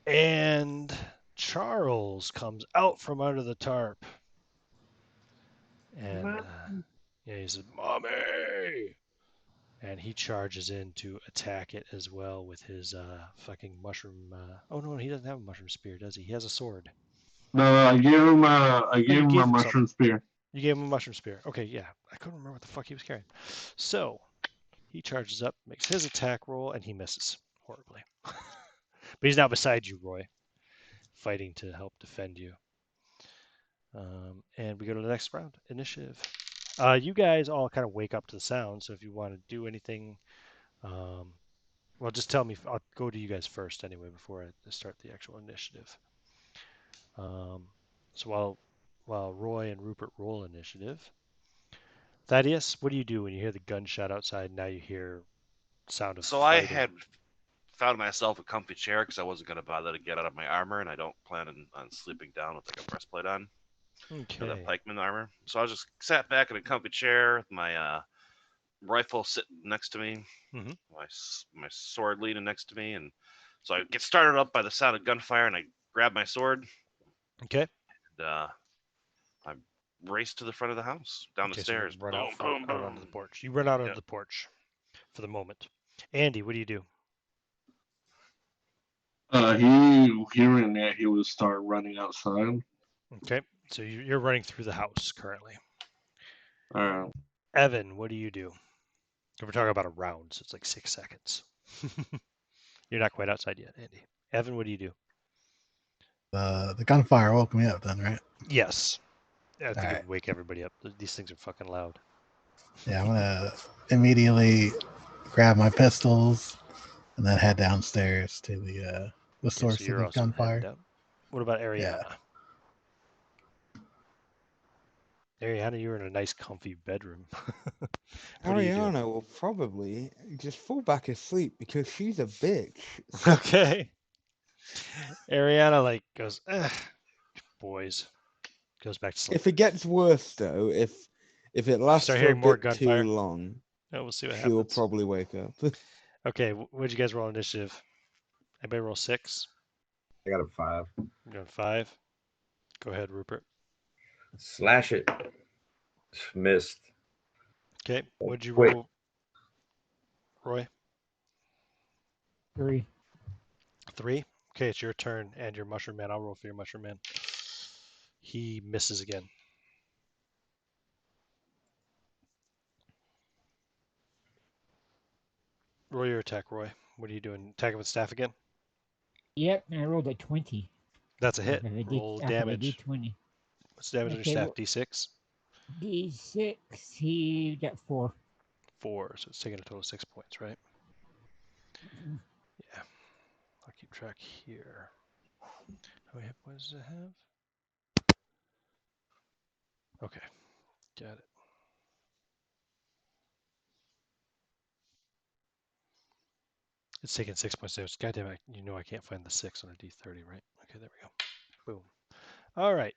And Charles comes out from under the tarp. And yeah, he says, "Mommy!" And he charges in to attack it as well with his fucking mushroom. Oh no, he doesn't have a mushroom spear, does he? He has a sword. No, I gave him a you gave him mushroom spear. You gave him a mushroom spear. Okay, yeah. I couldn't remember what the fuck he was carrying. So he charges up, makes his attack roll, and he misses horribly. But he's now beside you, Roy, fighting to help defend you. And we go to the next round, initiative. You guys all kind of wake up to the sound, so if you want to do anything, well, just tell me. I'll go to you guys first anyway before I start the actual initiative. So while Roy and Rupert roll initiative, Thaddeus, what do you do when you hear the gunshot outside? Now you hear sound of So fighting. I had found myself a comfy chair because I wasn't going to bother to get out of my armor, and I don't plan on sleeping down with like a breastplate on. Okay. That pikeman armor. So I just sat back in a comfy chair with my rifle sitting next to me, Mhm. my sword leaning next to me, and so I get started up by the sound of gunfire, and I grab my sword. Okay. And I race to the front of the house, down the So you stairs. run Boom, out front, boom, out onto the boom. porch. You run out onto Yep. the porch for the moment. Andy, what do you do? Hearing that, he would start running outside. Okay. So you're running through the house currently. Alright. Evan, what do you do? We're talking about a round, so it's like 6 seconds. You're not quite outside yet, Andy. Evan, what do you do? The gunfire woke me up then, right? Yes. I think it Alright. would wake everybody up. These things are fucking loud. Yeah, I'm gonna immediately grab my pistols and then head downstairs to the source so of you're the also heading gunfire. down. What about Ariana? Ariana, you're in a nice, comfy bedroom. What do you do? Ariana will probably just fall back asleep because she's a bitch. Okay. Ariana goes, boys. Goes back to sleep. If it gets worse though, if it lasts start for a hearing more bit gunfire? too long, Oh, we'll see what she'll happens. probably wake up. Okay, what'd you guys roll initiative? Anybody roll 6? I got a 5. You're doing 5. Go ahead, Rupert. Slash it. Missed. Okay, what'd you Wait. roll, Roy? 3. 3. Okay, it's your turn and your mushroom man. I'll roll for your mushroom man. He misses again. Roll your attack, Roy. What are you doing? Attacking with staff again? Yep, and I rolled a 20. That's a hit. Off of a Roll off of a damage. D20. What's the damage on your Okay, staff? well- D6? D6, he got 4. 4, so it's taking a total of 6 points, right? Yeah. I'll keep track here. How many hit points does it have? Okay, got it. It's taking 6 points damage. God damn it, you know I can't find the 6 on a D30, right? Okay, there we go. Boom. All right.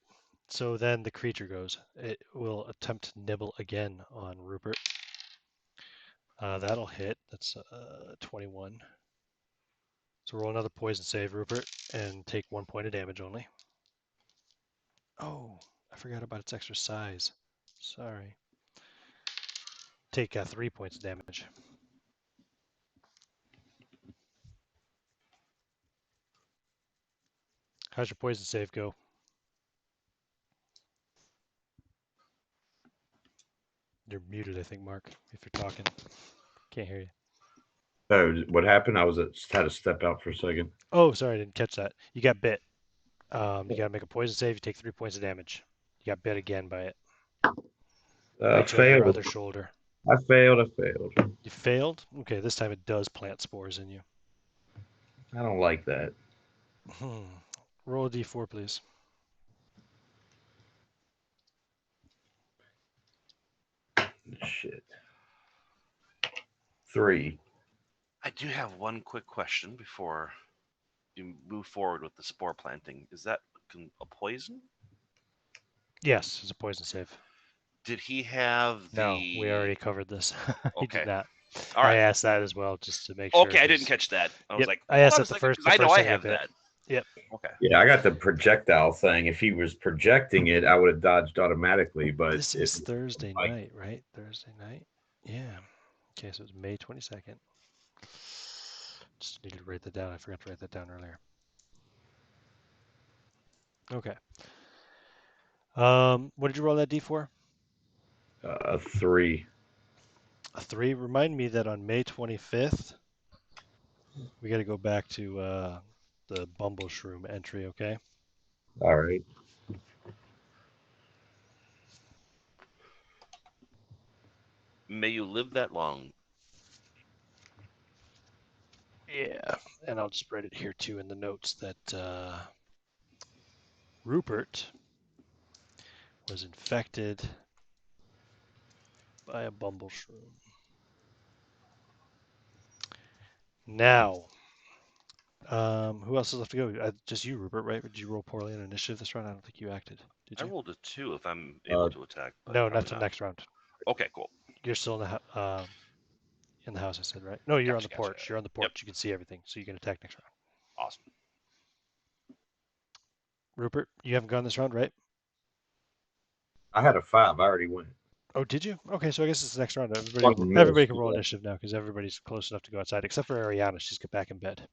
So then the creature goes. It will attempt to nibble again on Rupert. That'll hit. That's 21. So roll another poison save, Rupert, and take 1 point of damage only. Oh, I forgot about its extra size. Sorry. Take 3 points of damage. How's your poison save go? You're muted, I think, Mark, if you're talking. Can't hear you. Oh, what happened? I had to step out for a second. Oh, sorry, I didn't catch that. You got bit. You got to make a poison save. You take 3 points of damage. You got bit again by it. Bite you on your Failed. other shoulder. I failed. You failed? Okay, this time it does plant spores in you. I don't like that. Roll a d4, please. Shit. 3. I do have one quick question before you move forward with the spore planting. Is that a poison? Yes, it's a poison save. Did he have the? No, we already covered this. He Okay. did not. All right. I asked that as well just to make sure. Okay, I didn't 'cause- catch that. I was Yep, like, I asked hold on that a the second, first. 'cause The I know first I thing in a have bit. that. Yep. Okay. Yeah, I got the projectile thing. If he was projecting it, I would have dodged automatically. But This is Thursday night, right? Thursday night. Yeah. Okay, so it's May 22nd. Just needed to write that down. I forgot to write that down earlier. Okay. What did you roll that D for? a 3. A 3. Remind me that on May 25th, we got to go back to the Bumble Shroom entry, okay? All right. May you live that long. Yeah, and I'll just write it here too in the notes that Rupert was infected by a Bumble Shroom. Now, who else is left to go? Just you, Rupert, right? Did you roll poorly on initiative this round? I don't think you acted. Did I you? rolled a 2 if I'm able to attack. But No, probably not till next round. Okay, cool. You're still in the house, I said, right? No, you're on the Gotcha. porch. You're on the porch. Yep. You can see everything, so you can attack next round. Awesome. Rupert, you haven't gone this round, right? I had a 5. I already went. Oh, did you? Okay, so I guess it's the next round. Fucking Everybody can missed, roll yeah. initiative now because everybody's close enough to go outside, except for Ariana. She's got back in bed.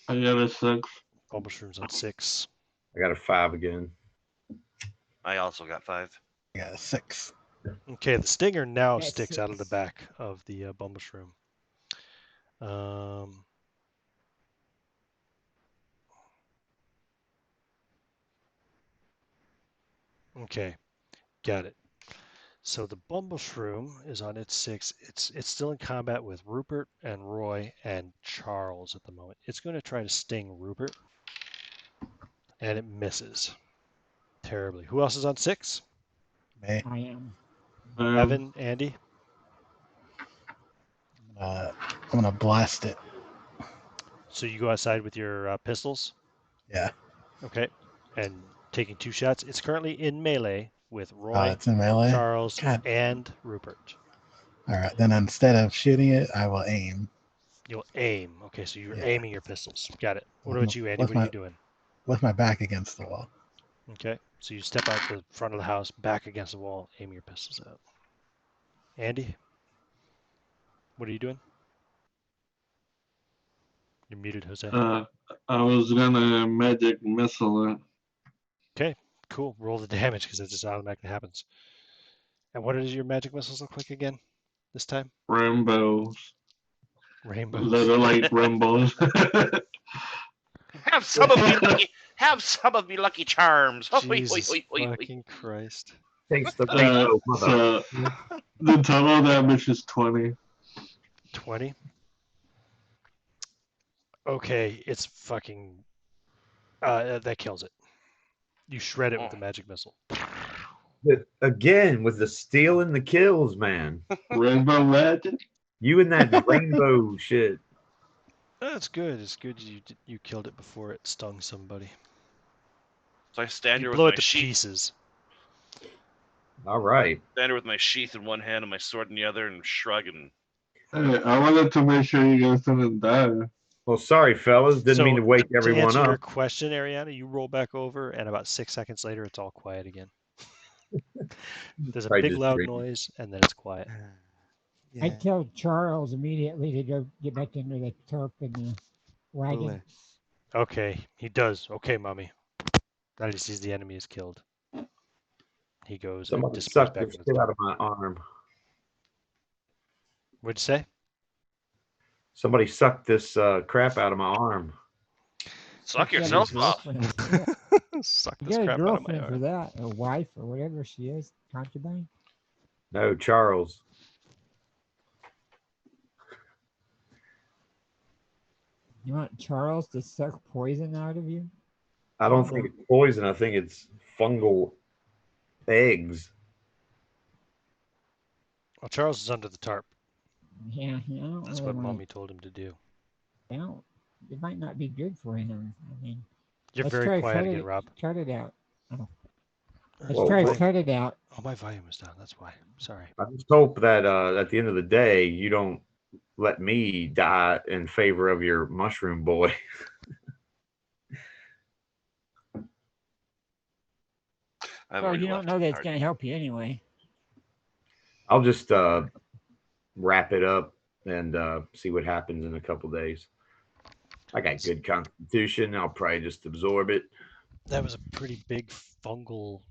I got a 6. Bumble Shroom's on 6. I got a 5 again. I also got 5. I got a 6. Okay, the stinger now That's sticks out of the 6. back of the Bumble Shroom. Okay, got it. So the Bumble Shroom is on its 6. It's still in combat with Rupert and Roy and Charles at the moment. It's going to try to sting Rupert, and it misses terribly. Who else is on 6? May. I am. Evan, Andy. I'm gonna blast it. So you go outside with your pistols. Yeah. Okay, and taking 2 shots. It's currently in melee with Roy, It's in melee. Charles, God. and Rupert. All right. Then instead of shooting it, I will aim. You'll aim. Okay, so you're Yeah. aiming your pistols. Got it. What With about you, Andy? What are you doing? With my back against the wall. Okay, so you step out the front of the house, back against the wall, aim your pistols out. Andy, what are you doing? You're muted, Jose. I was gonna magic missile it. Okay, cool. Roll the damage because it just automatically happens. And what does your magic missiles look like again this time? Rainbows. Rainbows. Little like rainbows. Have some of me lucky. Have some of me lucky charms. Jesus fucking Christ. Thanks the rainbow, mother. So the total damage is 20. 20. Okay, it's fucking. That kills it. You shred it with the magic missile. Again, with the stealing the kills, man. Rainbow magic? You and that rainbow shit. That's good. It's good you killed it before it stung somebody. So I stand You here with blow my it to sheath. pieces. All right. Stand here with my sheath in one hand and my sword in the other, and shrug and. Hey, I wanted to make sure you guys didn't die. Well, sorry, fellas. Didn't mean to wake To everyone answer your up. question, Ariana, you roll back over, and about 6 seconds later, it's all quiet again. There's a Probably big just loud dreaming. noise, and then it's quiet. I told Charles immediately to go get back into the turf and the wagon. Okay, he does. Okay, mommy. Now he sees the enemy is killed. He goes and Somebody disappears sucked back the into shit the out of my arm. What'd you say? Somebody sucked this crap out of my arm. Suck You got a yourself off. girlfriend for that. Suck You this got a crap out of my girlfriend for arm. that, a wife or whatever she is, concubine. No, Charles. You want Charles to suck poison out of you? I don't think it's poison. I think it's fungal eggs. Well, Charles is under the tarp. Yeah, I don't That's really what want mommy told him to do. Well, it might not be good for him. I mean, You're let's very try to quiet cut again, it, Rob. cut it out. Oh, Let's Well, try to well- cut it out. Oh, my volume was down. That's why. Sorry. I just hope that at the end of the day, you don't let me die in favor of your mushroom boy. I've Well, already you don't left know that it's Hard- going to help you anyway. I'll just wrap it up and see what happens in a couple days. I got good constitution. I'll probably just absorb it. That was a pretty big fungal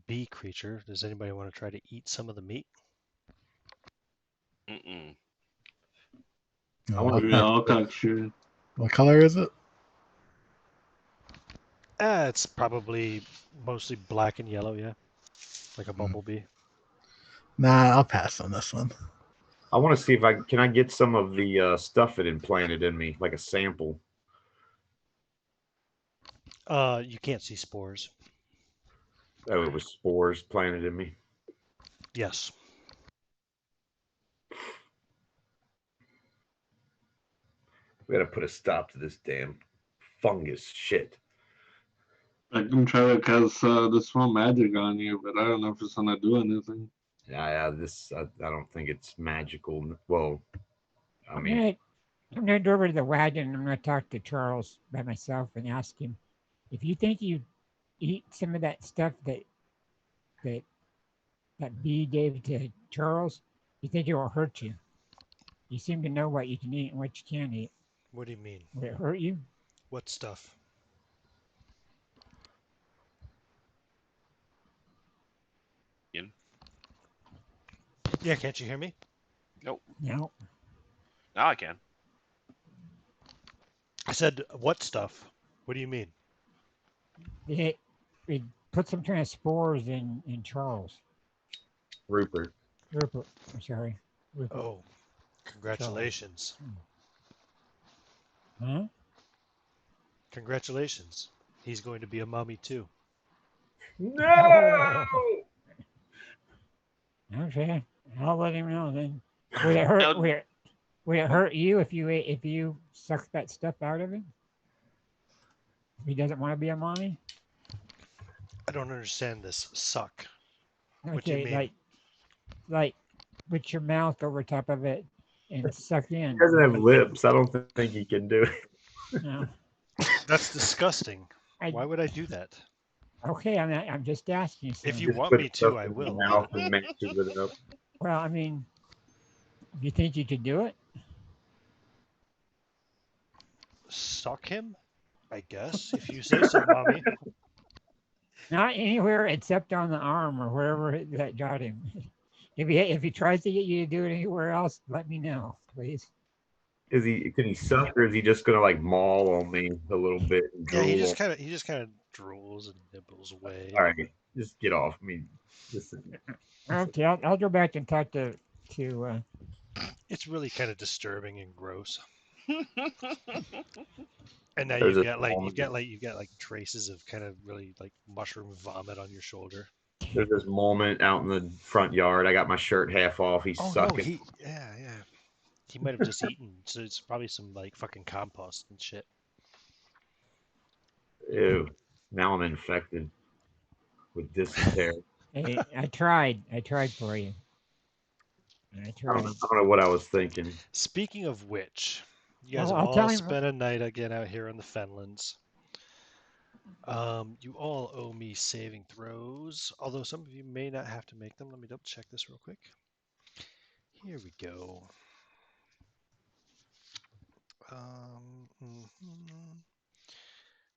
bee creature. Does anybody want to try to eat some of the meat? Mm-mm. I want to Yeah, I'll touch you. What color is it? It's probably mostly black and yellow, yeah. Like a bumblebee. Nah, I'll pass on this one. I want to see if I get some of the stuff it implanted in me, like a sample. You can't see spores. Oh, it was spores planted in me. Yes. We gotta put a stop to this damn fungus shit. I can try to cast this small magic on you, but I don't know if it's gonna do anything. Yeah, I don't think it's magical. Well, I I'm mean, gonna go over to the wagon. And I'm gonna talk to Charles by myself and ask him if you think you eat some of that stuff that bee gave to Charles. You think it will hurt you? You seem to know what you can eat and what you can't eat. What do you mean? Will it hurt you? What stuff? Ian? Yeah, can't you hear me? No. Now I can. I said, what stuff? What do you mean? It put some kind of spores in Charles. Rupert. Rupert. I'm sorry. Rupert. Oh, congratulations. Huh? Congratulations. He's going to be a mommy too. No! Okay. I'll let him know then. Would it hurt? Now- Would it hurt you if you suck that stuff out of him? If he doesn't want to be a mommy? I don't understand this. Suck. What do Okay, you mean? like put your mouth over top of it and suck in. He doesn't have lips. I don't think he can do it. No. That's disgusting. I- Why would I do that? Okay, I'm just asking you. If son. you Just want put me to, stuff I in his will. Mouth and matches it up. Well, I mean, you think you could do it? Suck him? I guess, if you say so, mommy. Not anywhere except on the arm or wherever that got him. If he tries to get you to do it anywhere else, let me know, please. Can he suck, or is he just gonna like maul on me a little bit and Yeah, drool? he just kind of drools and nibbles away. All right, just get off me. Okay, I'll go back and talk to It's really kind of disturbing and gross. And now There's you've a got like moment. you've got like traces of kind of really like mushroom vomit on your shoulder. There's this moment out in the front yard. I got my shirt half off. He's Oh sucking. no, he might have just eaten. So it's probably some like fucking compost and shit. Ew. Now I'm infected with dysentery. Hey, I tried for you. I I tried. don't know what I was thinking. Speaking of which, you guys Well, have I'll tell all him- spent a night again out here in the Fenlands. You all owe me saving throws, although some of you may not have to make them. Let me double check this real quick. Here we go.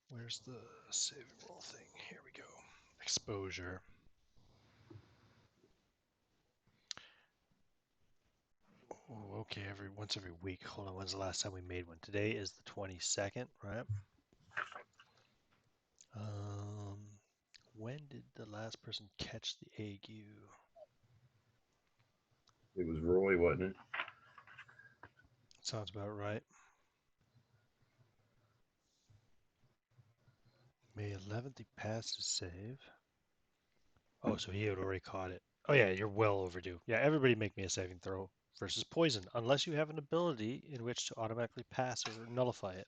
Where's the saving roll thing? Here we go. Exposure. Oh, okay, once every week. Hold on, when's the last time we made one? Today is the 22nd, right? When did the last person catch the ague? It was Roy, wasn't it? Sounds about right. May 11th, he passed his save. Oh, so he had already caught it. Oh yeah, you're well overdue. Yeah, everybody make me a saving throw versus poison, unless you have an ability in which to automatically pass or nullify it.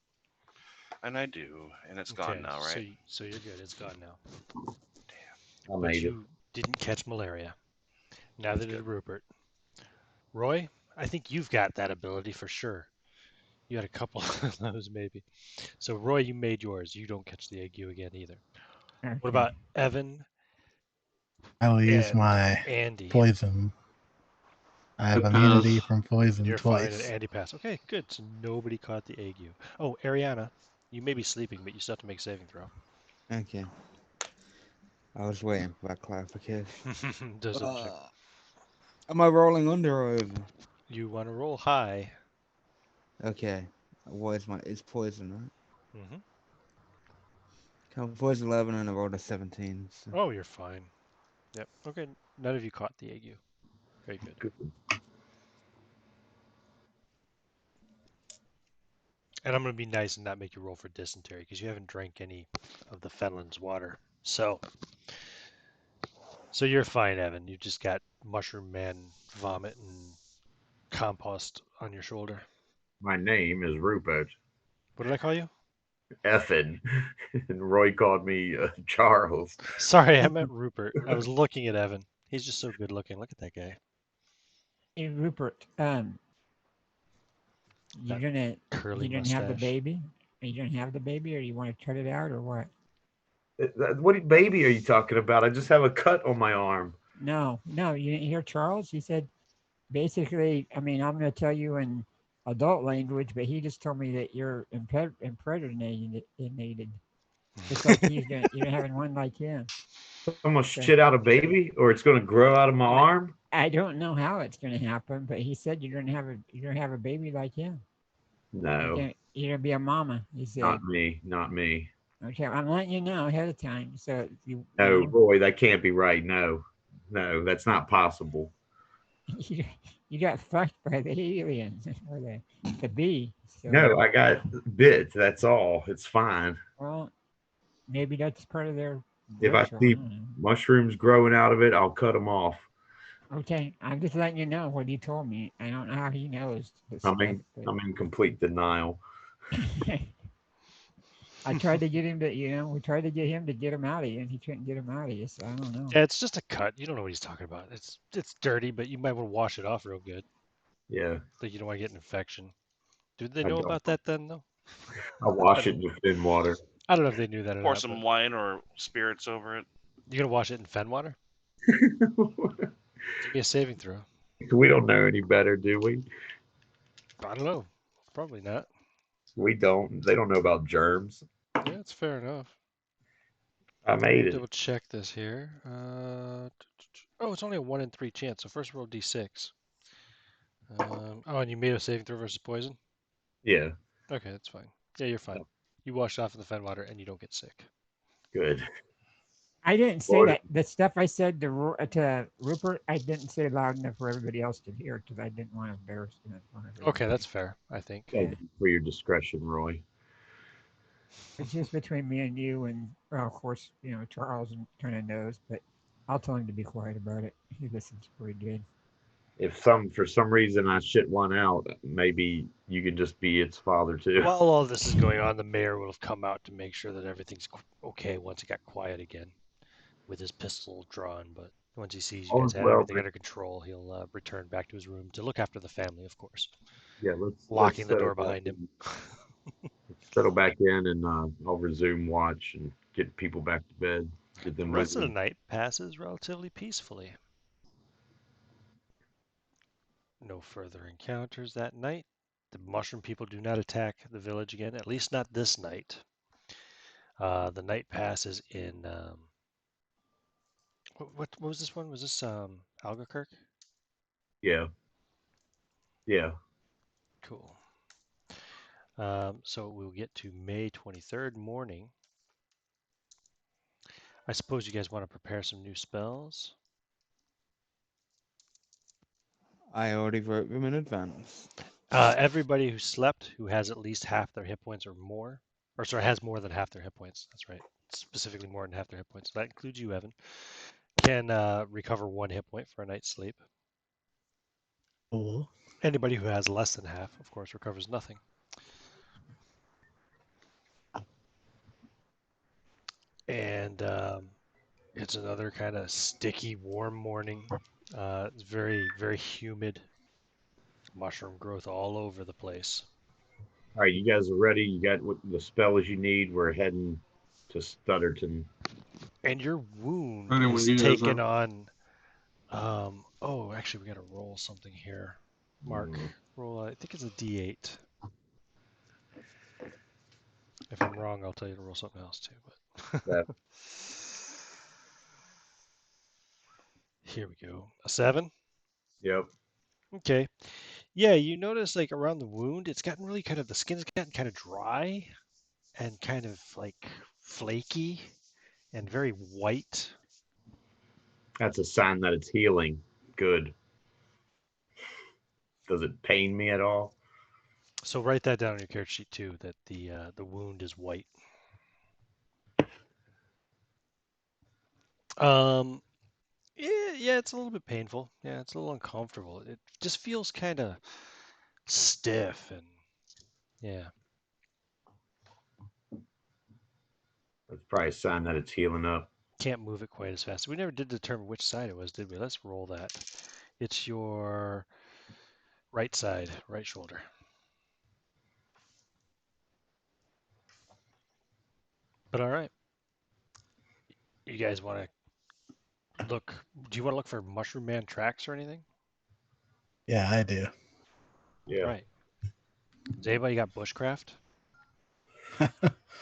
And I do, and it's gone now, right? So you're good. It's gone now. I but made it. you didn't catch malaria. Neither did Rupert. Roy, I think you've got that ability for sure. You had a couple of those maybe. So Roy, you made yours. You don't catch the ague again either. Okay. What about Evan I will use and my Andy? poison. I have It immunity pass. from poison You're fine, and twice. Andy passed. Okay, good. So nobody caught the ague. Oh, Ariana, you may be sleeping, but you still have to make a saving throw. Okay. I was waiting for that clarification. Does it check? Am I rolling under or over? You want to roll high. Okay. What is my? It's poison, right? Mm-hmm. Come poison 11 and I rolled a 17. So. Oh, you're fine. Yep. Okay. None of you caught the ague. Very good. Good. And I'm going to be nice and not make you roll for dysentery because you haven't drank any of the Fenland's water. So you're fine, Evan. You just got mushroom man vomit and compost on your shoulder. My name is Rupert What did I call you? Effin, and Roy called me Charles. Sorry, I meant Rupert. I was looking at Evan. He's just so good looking. Look at that guy. Hey, Rupert, That you curly gonna have the mustache. baby? Are you gonna have the baby, or you want to cut it out, or what? What baby are you talking about? I just have a cut on my arm. No, you didn't hear Charles. He said basically. I mean, I'm gonna tell you in adult language, but he just told me that you're impregnated. Just like you're having one like him. I'm gonna So, shit out a baby, or it's gonna grow out of my well, arm. I don't know how it's gonna happen, but he said you're gonna have a baby like him. No, You're gonna be a mama. He said. not me, not me. Okay, I'm letting you know ahead of time. So you No, know Roy, that can't be right. No, no, that's not possible. you got fucked by the aliens or the bee. So No, I got bit. That's all. It's fine. well, maybe that's part of their If I ritual. I see don't know. mushrooms growing out of it, I'll cut them off. Okay, I'm just letting you know what he told me. I don't know how he knows this I'm stuff, in, but I'm in complete denial. I tried to get him to, we tried to get him to get him out of you, and he couldn't get him out of you. So I don't know. Yeah, it's just a cut. You don't know what he's talking about. It's dirty, but you might want to wash it off real good. Yeah, Like you don't want to get an infection. Did they I know don't. about that then, though? I wash it in the thin water. I don't know if they knew that or Pour not. some But wine or spirits over it. you're gonna wash it in fen water? Give me a saving throw. We don't know any better, do we? I don't know. Probably not. We don't. They don't know about germs. Yeah, it's fair enough. I made it. Double check this here. Oh, it's only a 1 in 3 chance. So first roll d6. Oh, and you made a saving throw versus poison? Yeah, Okay, that's fine. Yeah, you're fine. You wash off in the fen water and you don't get sick. good. I didn't say Lord. that. The stuff I said to Rupert, I didn't say it loud enough for everybody else to hear because I didn't want to embarrass him in front of everybody. Okay, that's fair, I think. Thank you for your discretion, Roy. It's just between me and you, and well, of course, Charles kind of knows, but I'll tell him to be quiet about it. He listens pretty good. If for some reason I shit one out, maybe you could just be its father too. While all this is going on, the mayor will have come out to make sure that everything's okay once it got quiet again with his pistol drawn. But once he sees you All guys is had well. everything under control, he'll return back to his room to look after the family, of course, Yeah, locking the settle door back behind him. Let's settle back in, and I'll resume watch and get people back to bed. Get The them rest of the ready. night passes relatively peacefully. No further encounters that night. The mushroom people do not attack the village again, at least not this night. The night passes in what was this one? Was this Albuquerque? Yeah, yeah. Cool. So we'll get to May 23rd morning. I suppose you guys want to prepare some new spells. I already wrote them in advance. Everybody who slept, who has at least half their hit points or more, or sorry, has more than half their hit points. That's right. Specifically more than half their hit points. So that includes you, Evan. Can recover 1 hit point for a night's sleep. Cool. Anybody who has less than half, of course, recovers nothing. And It's another kind of sticky, warm morning. It's very, very humid. Mushroom growth all over the place. All right, you guys are ready. You got what the spells you need. We're heading to Stutterton. And your wound Ready when is you guys taken are. on. Oh, actually, we got to roll something here. Mark, roll. I think it's a D8. If I'm wrong, I'll tell you to roll something else too. But Yeah. here we go. A 7. Yep. Okay. Yeah, you notice like around the wound, it's gotten really kind of the skin's gotten kind of dry and kind of like flaky and very white. That's a sign that it's healing. Good. Does it pain me at all? So write that down on your character sheet too, that the wound is white. Yeah, it's a little bit painful. Yeah, it's a little uncomfortable. It just feels kind of stiff and yeah. That's probably a sign that it's healing up. Can't move it quite as fast. We never did determine which side it was, did we? Let's roll that. It's your right side, right shoulder. But all right. You guys want to look? Do you want to look for Mushroom Man tracks or anything? Yeah, I do. Yeah. All right. Does anybody got bushcraft?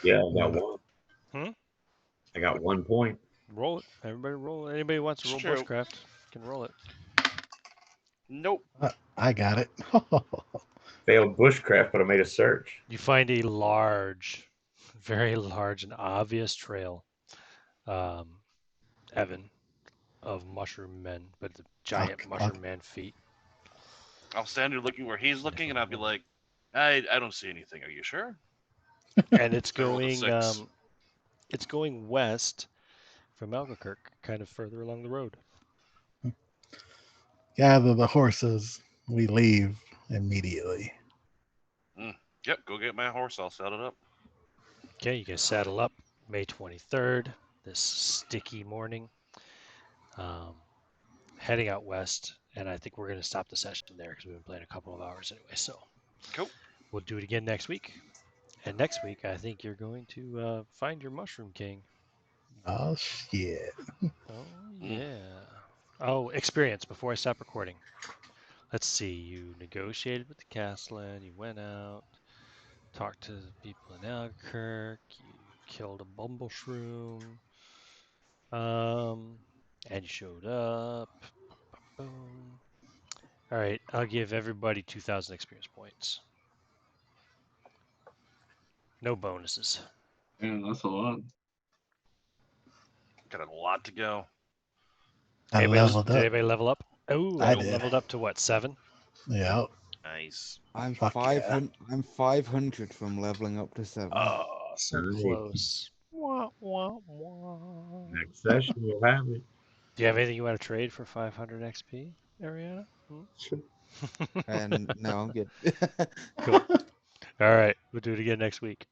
Yeah, I got One- one. Hmm? I got 1 point. Roll it. Everybody roll it. Anybody who wants to It's roll true. bushcraft can roll it. Nope. I got it. Failed bushcraft, but I made a search. You find a large, very large and obvious trail, Evan, of mushroom men, but the giant mushroom man feet. I'll stand here looking where he's looking, and I'll be like, I don't see anything. Are you sure? And it's I rolled a going 6. it's going west from Albuquerque, kind of further along the road. Gather the horses. We leave immediately. Yep, go get my horse. I'll set it up. Okay, you guys saddle up May 23rd, this sticky morning, heading out west. And I think we're going to stop the session there because we've been playing a couple of hours anyway. So Cool. we'll do it again next week. And next week, I think you're going to find your Mushroom King. Oh shit! Oh, yeah. Oh, experience before I stop recording. Let's see. You negotiated with the Castellan. You went out, talked to the people in Albuquerque. You killed a Bumbleshroom. And you showed up. Boom. All right. I'll give everybody 2,000 experience points. No bonuses. Yeah, that's a lot. Got a lot to go. I Anybody, leveled did up. anybody level up? Oh, I Evan did. leveled up to what, 7? Yeah. Nice. I'm Fuck yeah. 500. I'm 500 from leveling up to 7. Oh, so Nice. close. Wah, wah, wah. Next session, we'll have it. Do you have anything you want to trade for 500 XP, Ariana? And no, I'm good. Cool. All right. We'll do it again next week.